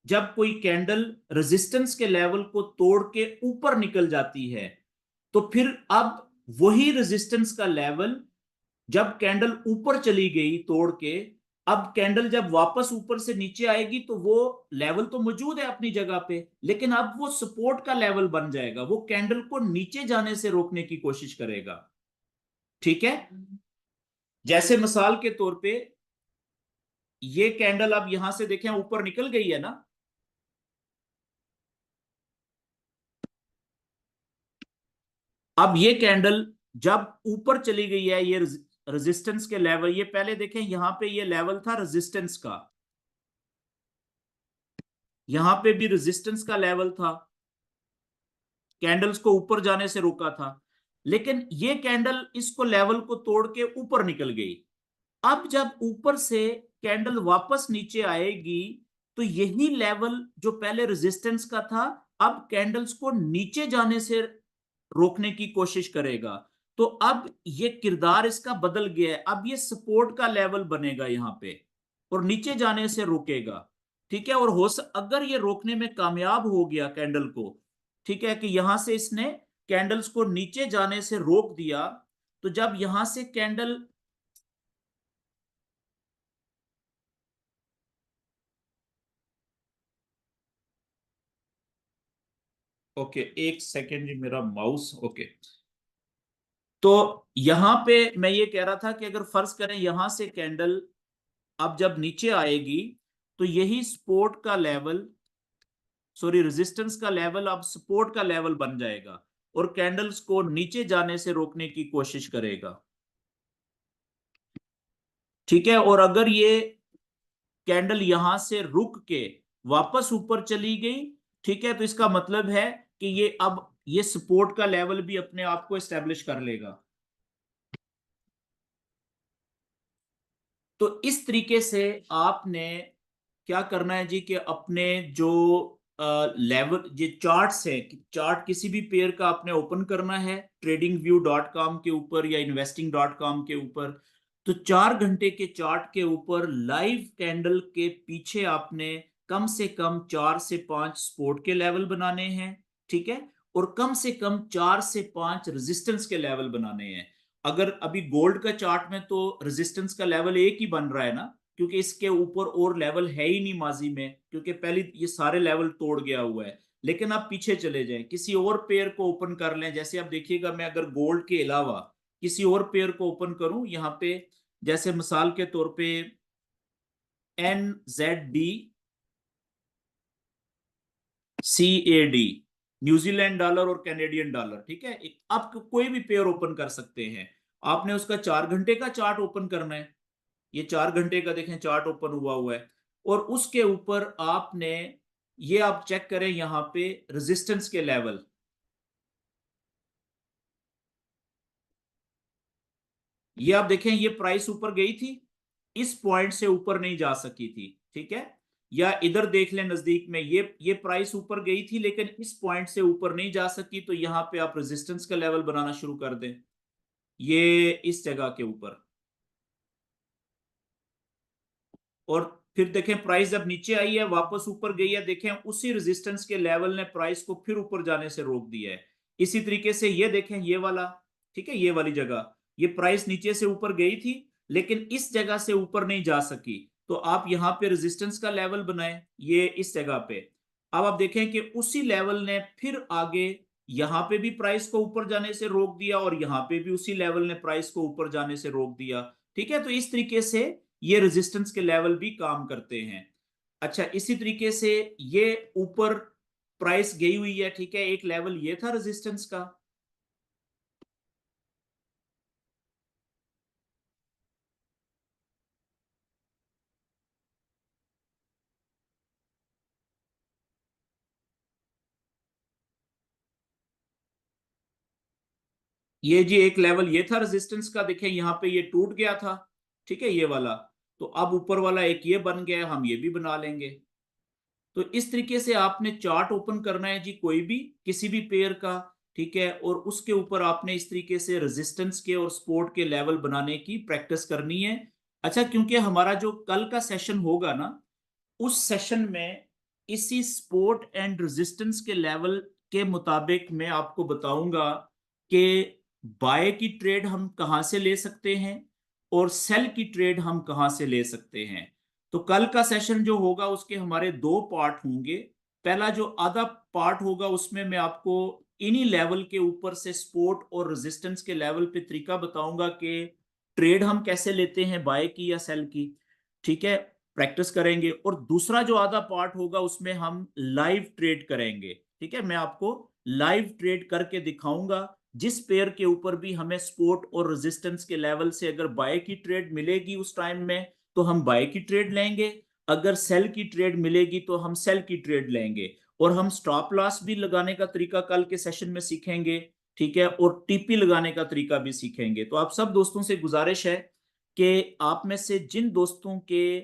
जब कोई कैंडल रेजिस्टेंस के लेवल को तोड़ के ऊपर निकल जाती है, तो फिर अब वही रेजिस्टेंस का लेवल, जब कैंडल ऊपर चली गई तोड़ के, अब कैंडल जब वापस ऊपर से नीचे आएगी, तो वो लेवल तो मौजूद है अपनी जगह पे, लेकिन अब वो सपोर्ट का लेवल बन जाएगा, वो कैंडल को नीचे जाने से रोकने की कोशिश करेगा। ठीक है, जैसे मिसाल के तौर पे ये कैंडल अब यहां से देखें ऊपर निकल गई है ना। अब ये कैंडल जब ऊपर चली गई है, ये रेजिस्टेंस के लेवल, ये पहले देखें यहां पे ये लेवल था रेजिस्टेंस का, यहां पे भी रेजिस्टेंस का लेवल था, कैंडल्स को ऊपर जाने से रोका था। लेकिन ये कैंडल इसको लेवल को तोड़ के ऊपर निकल गई। अब जब ऊपर से कैंडल वापस नीचे आएगी तो यही लेवल जो पहले रेजिस्टेंस का था अब कैंडल्स को नीचे जाने से रोकने की कोशिश करेगा। तो अब ये किरदार इसका बदल गया है, अब ये सपोर्ट का लेवल बनेगा यहां पे और नीचे जाने से रोकेगा। ठीक है, और अगर ये रोकने में कामयाब हो गया कैंडल को, ठीक है, कि यहां से इसने कैंडल्स को नीचे जाने से रोक दिया, तो जब यहां से कैंडल, ओके एक सेकेंड जी, मेरा माउस, ओके। तो यहां पे मैं ये कह रहा था कि अगर फर्ज करें यहां से कैंडल अब जब नीचे आएगी तो यही सपोर्ट का लेवल, सॉरी रेजिस्टेंस का लेवल अब सपोर्ट का लेवल बन जाएगा और कैंडल्स को नीचे जाने से रोकने की कोशिश करेगा। ठीक है, और अगर ये कैंडल यहां से रुक के वापस ऊपर चली गई, ठीक है, तो इसका मतलब है कि ये अब ये सपोर्ट का लेवल भी अपने आप को एस्टेब्लिश कर लेगा। तो इस तरीके से आपने क्या करना है जी कि अपने जो लेवल ये चार्ट्स है, चार्ट किसी भी पेयर का आपने ओपन करना है tradingview.com के ऊपर या investing.com के ऊपर, तो 4 घंटे के चार्ट के ऊपर लाइव कैंडल के पीछे आपने कम से कम 4 से 5 सपोर्ट के लेवल बनाने हैं। ठीक है, और कम से कम 4 से 5 रेजिस्टेंस के लेवल बनाने हैं। अगर अभी गोल्ड का चार्ट में तो रेजिस्टेंस का लेवल एक ही बन रहा है ना, क्योंकि इसके ऊपर और लेवल है ही नहीं माजी में, क्योंकि पहले ये सारे लेवल तोड़ गया हुआ है। लेकिन आप पीछे चले जाएं, किसी और पेयर को ओपन कर लें, जैसे आप देखिएगा मैं अगर गोल्ड के अलावा किसी और पेयर को ओपन करूं यहाँ पे, जैसे मिसाल के तौर पे NZD CAD, न्यूजीलैंड डॉलर और कैनेडियन डॉलर, ठीक है, आप कोई भी पेयर ओपन कर सकते हैं। आपने उसका 4 घंटे का चार्ट ओपन करना है, ये 4 घंटे का देखें चार्ट ओपन हुआ हुआ है, और उसके ऊपर आपने ये आप चेक करें यहां पे रेजिस्टेंस के लेवल, ये आप देखें ये प्राइस ऊपर गई थी, इस पॉइंट से ऊपर नहीं जा सकी थी। ठीक है, या इधर देख लें नजदीक में, ये प्राइस ऊपर गई थी लेकिन इस पॉइंट से ऊपर नहीं जा सकी, तो यहां पे आप रेजिस्टेंस का लेवल बनाना शुरू कर दें, ये इस जगह के ऊपर। और फिर देखें प्राइस जब नीचे आई है वापस ऊपर गई है, देखें उसी रेजिस्टेंस के लेवल ने प्राइस को फिर ऊपर जाने से रोक दिया है। इसी तरीके से ये देखें ये वाला, ठीक है, ये वाली जगह, ये प्राइस नीचे से ऊपर गई थी लेकिन इस जगह से ऊपर नहीं जा सकी, तो आप यहां पे रेजिस्टेंस का लेवल बनाएं, ये इस जगह पे। अब आप देखें कि उसी लेवल ने फिर आगे यहां पे भी प्राइस को ऊपर जाने से रोक दिया और यहां पे भी उसी लेवल ने प्राइस को ऊपर जाने से रोक दिया। ठीक है, तो इस तरीके से ये रेजिस्टेंस के लेवल भी काम करते हैं। अच्छा, इसी तरीके से ये ऊपर प्राइस गई हुई है, ठीक है, एक लेवल ये था रेजिस्टेंस का। ये जी एक लेवल ये था रेजिस्टेंस का, देखें यहाँ पे ये टूट गया था, ठीक है, ये वाला। तो अब ऊपर वाला एक ये बन गया, हम ये भी बना लेंगे। तो इस तरीके से आपने चार्ट ओपन करना है जी कोई भी किसी भी पेयर का, ठीक है, और उसके ऊपर आपने इस तरीके से रेजिस्टेंस के और सपोर्ट के लेवल बनाने की प्रैक्टिस करनी है। अच्छा, क्योंकि हमारा जो कल का सेशन होगा ना, उस सेशन में इसी सपोर्ट एंड रेजिस्टेंस के लेवल के मुताबिक मैं आपको बताऊंगा कि बाय की ट्रेड हम कहां से ले सकते हैं और सेल की ट्रेड हम कहां से ले सकते हैं। तो कल का सेशन जो होगा उसके हमारे 2 पार्ट होंगे। पहला जो आधा पार्ट होगा उसमें मैं आपको इन्हीं लेवल के ऊपर से सपोर्ट और रेजिस्टेंस के लेवल पे तरीका बताऊंगा कि ट्रेड हम कैसे लेते हैं, बाय की या सेल की। ठीक है, प्रैक्टिस करेंगे। और दूसरा जो आधा पार्ट होगा उसमें हम लाइव ट्रेड करेंगे। ठीक है, मैं आपको लाइव ट्रेड करके दिखाऊंगा, जिस पेयर के ऊपर भी हमें सपोर्ट और रेजिस्टेंस के लेवल से अगर बाय की ट्रेड मिलेगी उस टाइम में तो हम बाय की ट्रेड लेंगे, अगर सेल की ट्रेड मिलेगी तो हम सेल की ट्रेड लेंगे। और हम स्टॉप लॉस भी लगाने का तरीका कल के सेशन में सीखेंगे, ठीक है, और टीपी लगाने का तरीका भी सीखेंगे। तो आप सब दोस्तों से गुजारिश है कि आप में से जिन दोस्तों के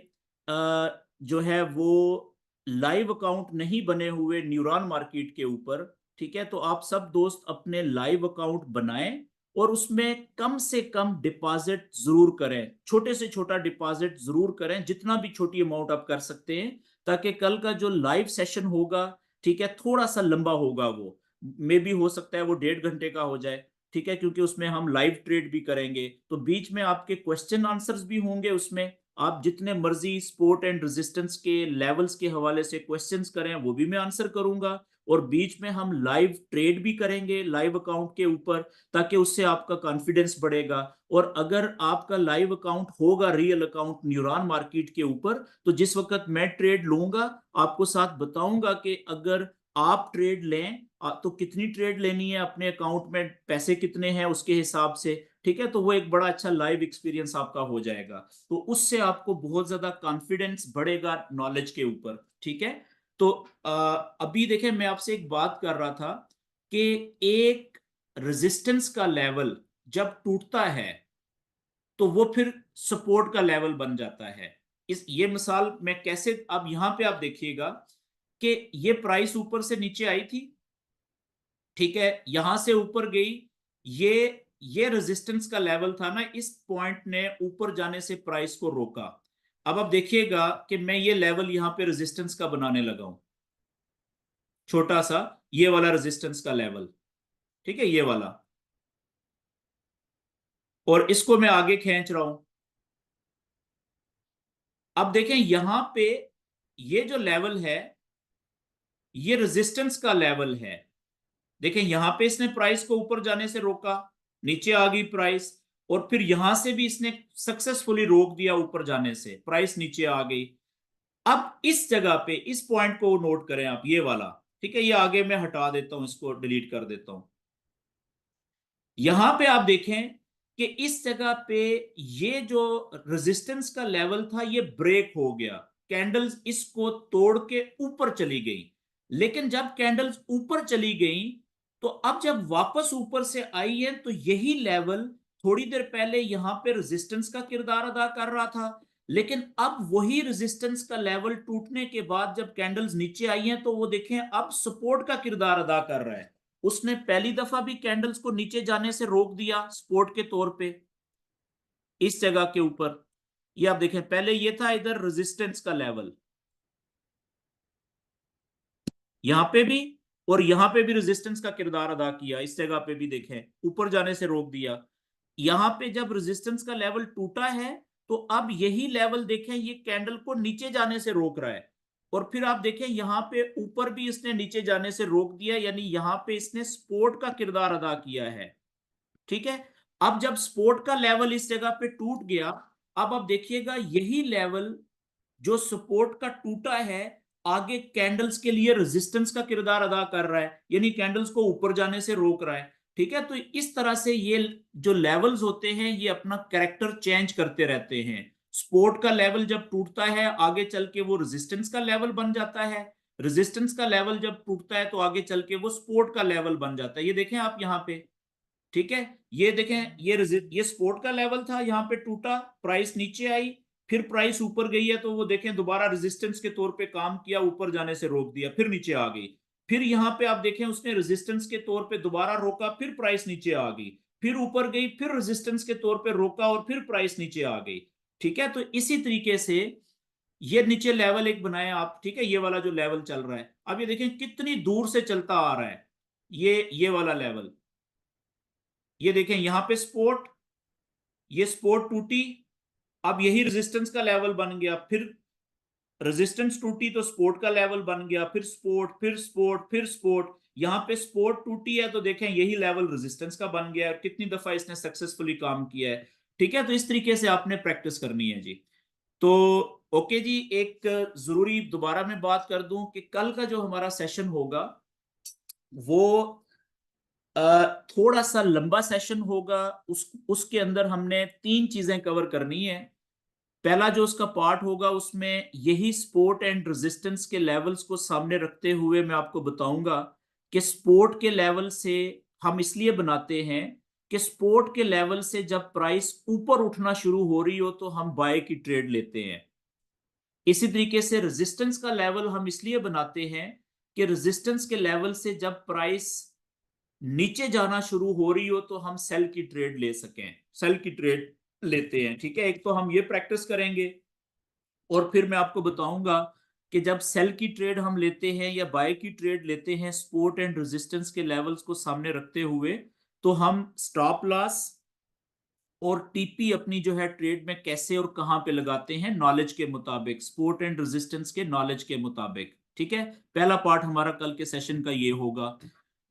जो है वो लाइव अकाउंट नहीं बने हुए न्यूरॉन मार्केट के ऊपर, ठीक है, तो आप सब दोस्त अपने लाइव अकाउंट बनाएं और उसमें कम से कम डिपॉजिट जरूर करें, छोटे से छोटा डिपॉजिट जरूर करें, जितना भी छोटी अमाउंट आप कर सकते हैं, ताकि कल का जो लाइव सेशन होगा, ठीक है, थोड़ा सा लंबा होगा, वो मे भी हो सकता है वो 1.5 घंटे का हो जाए, ठीक है, क्योंकि उसमें हम लाइव ट्रेड भी करेंगे, तो बीच में आपके क्वेश्चन आंसर्स भी होंगे, उसमें आप जितने मर्जी स्पोर्ट एंड रेजिस्टेंस के लेवल्स के हवाले से क्वेश्चंस करें वो भी मैं आंसर करूंगा, और बीच में हम लाइव ट्रेड भी करेंगे लाइव अकाउंट के ऊपर, ताकि उससे आपका कॉन्फिडेंस बढ़ेगा। और अगर आपका लाइव अकाउंट होगा रियल अकाउंट न्यूरॉन मार्केट के ऊपर, तो जिस वक्त मैं ट्रेड लूंगा आपको साथ बताऊंगा कि अगर आप ट्रेड लें तो कितनी ट्रेड लेनी है, अपने अकाउंट में पैसे कितने हैं उसके हिसाब से, ठीक है, तो वो एक बड़ा अच्छा लाइव एक्सपीरियंस आपका हो जाएगा, तो उससे आपको बहुत ज्यादा कॉन्फिडेंस बढ़ेगा नॉलेज के ऊपर, ठीक है। तो अभी देखें, मैं आपसे एक बात कर रहा था कि एक रेजिस्टेंस का लेवल जब टूटता है तो वो फिर सपोर्ट का लेवल बन जाता है। इस ये मिसाल मैं कैसे, अब यहां पे आप देखिएगा कि ये प्राइस ऊपर से नीचे आई थी, ठीक है, यहां से ऊपर गई, ये ये रेजिस्टेंस का लेवल था ना, इस पॉइंट ने ऊपर जाने से प्राइस को रोका। अब आप देखिएगा कि मैं ये लेवल यहां पे रेजिस्टेंस का बनाने लगा हूं, छोटा सा ये वाला रेजिस्टेंस का लेवल, ठीक है, ये वाला, और इसको मैं आगे खींच रहा हूं। अब देखें यहां पे ये जो लेवल है ये रेजिस्टेंस का लेवल है, देखें यहां पे इसने प्राइस को ऊपर जाने से रोका, नीचे आ गई प्राइस, और फिर यहां से भी इसने सक्सेसफुली रोक दिया ऊपर जाने से, प्राइस नीचे आ गई। अब इस जगह पे इस पॉइंट को नोट करें आप, ये वाला, ठीक है, ये आगे मैं हटा देता हूं, इसको डिलीट कर देता हूं। यहां पे आप देखें कि इस जगह पे ये जो रेजिस्टेंस का लेवल था ये ब्रेक हो गया, कैंडल्स इसको तोड़ के ऊपर चली गई, लेकिन जब कैंडल्स ऊपर चली गई तो अब जब वापस ऊपर से आई है तो यही लेवल थोड़ी देर पहले यहां पे रेजिस्टेंस का किरदार अदा कर रहा था, लेकिन अब वही रेजिस्टेंस का लेवल टूटने के बाद जब कैंडल्स नीचे आई हैं तो वो देखें अब सपोर्ट का किरदार अदा कर रहा है। उसने पहली दफा भी कैंडल्स को नीचे जाने से रोक दिया सपोर्ट के तौर पे इस जगह के ऊपर, ये आप देखें, पहले ये था इधर रेजिस्टेंस का लेवल, यहां पे भी, और यहां पे भी रेजिस्टेंस का किरदार अदा किया, इस जगह पे भी देखें ऊपर जाने से रोक दिया। यहां पे जब रेजिस्टेंस का लेवल टूटा है तो अब यही लेवल देखें ये कैंडल को नीचे जाने से रोक रहा है, और फिर आप देखें यहां पे ऊपर भी इसने नीचे जाने से रोक दिया, यानी यहां पे इसने सपोर्ट का किरदार अदा किया है, ठीक है। अब जब सपोर्ट का लेवल इस जगह पे टूट गया, अब आप देखिएगा यही लेवल जो सपोर्ट का टूटा है आगे कैंडल्स के लिए रेजिस्टेंस का किरदार अदा कर रहा है, यानी कैंडल्स को ऊपर जाने से रोक रहा है, ठीक है। तो इस तरह से ये जो लेवल्स होते हैं ये अपना कैरेक्टर चेंज करते रहते हैं। सपोर्ट का लेवल जब टूटता है आगे चल के वो रेजिस्टेंस का लेवल बन जाता है, रेजिस्टेंस का लेवल जब टूटता है तो आगे चल के वो सपोर्ट का लेवल बन जाता है, ये देखें आप यहाँ पे, ठीक है, ये देखें ये सपोर्ट का लेवल था, यहाँ पे टूटा, प्राइस नीचे आई, फिर प्राइस ऊपर गई है तो वो देखें दोबारा रेजिस्टेंस के तौर पे काम किया, ऊपर जाने से रोक दिया, फिर नीचे आ गई, फिर यहाँ पे आप देखें उसने रेजिस्टेंस के तौर पे दोबारा रोका, फिर प्राइस नीचे आ गई, फिर ऊपर गई, फिर रेजिस्टेंस के तौर पे रोका और फिर प्राइस नीचे आ गई, ठीक है। तो इसी तरीके से ये नीचे लेवल एक बनाया आप, ठीक है, ये वाला जो लेवल चल रहा है, अब ये देखें कितनी दूर से चलता आ रहा है, ये वाला लेवल, ये देखें यहां पे सपोर्ट, ये सपोर्ट टूटी, अब यही रेजिस्टेंस का लेवल बन गया, फिर रेजिस्टेंस टूटी तो सपोर्ट का लेवल बन गया, फिर सपोर्ट, फिर सपोर्ट, फिर सपोर्ट, यहां पे सपोर्ट टूटी है तो देखें यही लेवल रेजिस्टेंस का बन गया, और कितनी दफा इसने सक्सेसफुली काम किया है, ठीक है। तो इस तरीके से आपने प्रैक्टिस करनी है जी। तो ओके जी, एक जरूरी दोबारा मैं बात कर दूं कि कल का जो हमारा सेशन होगा वो थोड़ा सा लंबा सेशन होगा, उसके अंदर हमने 3 चीजें कवर करनी है। पहला जो उसका पार्ट होगा उसमें यही सपोर्ट एंड रेजिस्टेंस के लेवल्स को सामने रखते हुए मैं आपको बताऊंगा कि सपोर्ट के लेवल से हम इसलिए बनाते हैं कि सपोर्ट के लेवल से जब प्राइस ऊपर उठना शुरू हो रही हो तो हम बाय की ट्रेड लेते हैं। इसी तरीके से रेजिस्टेंस का लेवल हम इसलिए बनाते हैं कि रेजिस्टेंस के लेवल से जब प्राइस नीचे जाना शुरू हो रही हो तो हम सेल की ट्रेड ले सकें, सेल की ट्रेड लेते हैं। ठीक है, एक तो हम ये प्रैक्टिस करेंगे और फिर मैं आपको बताऊंगा कि जब सेल की ट्रेड हम लेते हैं या बाय की ट्रेड लेते हैं सपोर्ट एंड रेजिस्टेंस के लेवल्स को सामने रखते हुए, तो हम स्टॉप लॉस और टीपी अपनी जो है ट्रेड में कैसे और कहां पे लगाते हैं नॉलेज के मुताबिक, सपोर्ट एंड रेजिस्टेंस के नॉलेज के मुताबिक। ठीक है, पहला पार्ट हमारा कल के सेशन का ये होगा।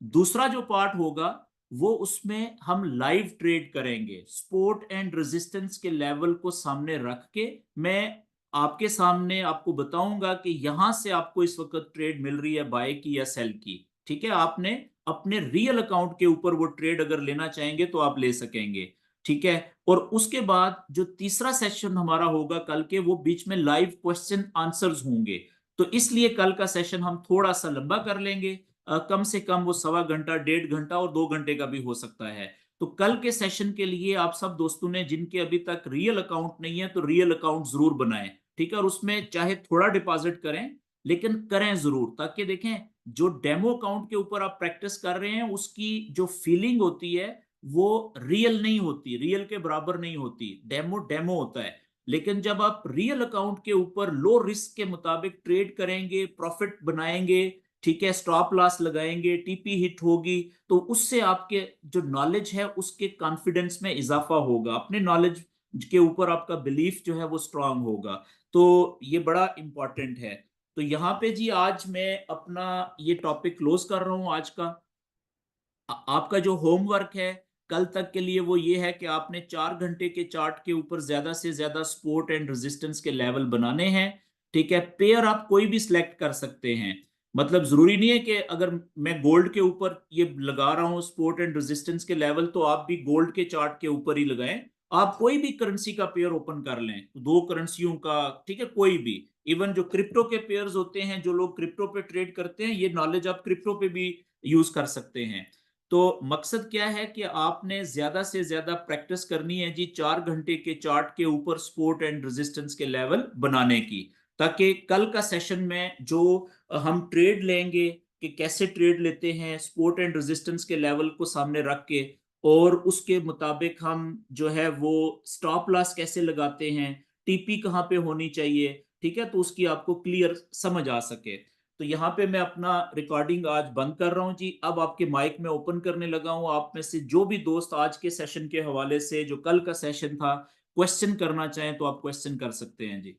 दूसरा जो पार्ट होगा वो उसमें हम लाइव ट्रेड करेंगे, सपोर्ट एंड रेजिस्टेंस के लेवल को सामने रख के मैं आपके सामने आपको बताऊंगा कि यहां से आपको इस वक्त ट्रेड मिल रही है बाय की या सेल की। ठीक है, आपने अपने रियल अकाउंट के ऊपर वो ट्रेड अगर लेना चाहेंगे तो आप ले सकेंगे। ठीक है, और उसके बाद जो तीसरा सेशन हमारा होगा कल के, वो बीच में लाइव क्वेश्चन आंसर्स होंगे। तो इसलिए कल का सेशन हम थोड़ा सा लंबा कर लेंगे, कम से कम वो 1.25 घंटा, 1.5 घंटा और 2 घंटे का भी हो सकता है। तो कल के सेशन के लिए आप सब दोस्तों ने जिनके अभी तक रियल अकाउंट नहीं है तो रियल अकाउंट जरूर बनाएं। ठीक है, और उसमें चाहे थोड़ा डिपॉजिट करें लेकिन करें जरूर, ताकि देखें जो डेमो अकाउंट के ऊपर आप प्रैक्टिस कर रहे हैं उसकी जो फीलिंग होती है वो रियल नहीं होती, रियल के बराबर नहीं होती। डेमो डेमो होता है, लेकिन जब आप रियल अकाउंट के ऊपर लो रिस्क के मुताबिक ट्रेड करेंगे, प्रॉफिट बनाएंगे, ठीक है, स्टॉप लॉस लगाएंगे, टीपी हिट होगी, तो उससे आपके जो नॉलेज है उसके कॉन्फिडेंस में इजाफा होगा, अपने नॉलेज के ऊपर आपका बिलीफ जो है वो स्ट्रांग होगा। तो ये बड़ा इंपॉर्टेंट है। तो यहाँ पे जी आज मैं अपना ये टॉपिक क्लोज कर रहा हूँ आज का। आपका जो होमवर्क है कल तक के लिए वो ये है कि आपने 4 घंटे के चार्ट के ऊपर ज्यादा से ज्यादा सपोर्ट एंड रेजिस्टेंस के लेवल बनाने हैं। ठीक है, पेयर आप कोई भी सिलेक्ट कर सकते हैं, मतलब जरूरी नहीं है कि अगर मैं गोल्ड के ऊपर ये लगा रहा हूं सपोर्ट एंड रेजिस्टेंस के लेवल तो आप भी गोल्ड के चार्ट के ऊपर ही लगाएं। आप कोई भी करेंसी का पेयर ओपन कर लें, दो करेंसियों का, ठीक है, कोई भी। इवन जो क्रिप्टो के पेयर्स होते हैं, जो लोग क्रिप्टो पे ट्रेड करते हैं, ये नॉलेज आप क्रिप्टो पे भी यूज कर सकते हैं। तो मकसद क्या है कि आपने ज्यादा से ज्यादा प्रैक्टिस करनी है जी 4 घंटे के चार्ट के ऊपर सपोर्ट एंड रेजिस्टेंस के लेवल बनाने की, ताकि कल का सेशन में जो हम ट्रेड लेंगे कि कैसे ट्रेड लेते हैं सपोर्ट एंड रेजिस्टेंस के लेवल को सामने रख के, और उसके मुताबिक हम जो है वो स्टॉप लॉस कैसे लगाते हैं, टीपी कहाँ पे होनी चाहिए, ठीक है, तो उसकी आपको क्लियर समझ आ सके। तो यहाँ पे मैं अपना रिकॉर्डिंग आज बंद कर रहा हूँ जी। अब आपके माइक में ओपन करने लगा हूँ। आप में से जो भी दोस्त आज के सेशन के हवाले से जो कल का सेशन था क्वेश्चन करना चाहें तो आप क्वेश्चन कर सकते हैं जी।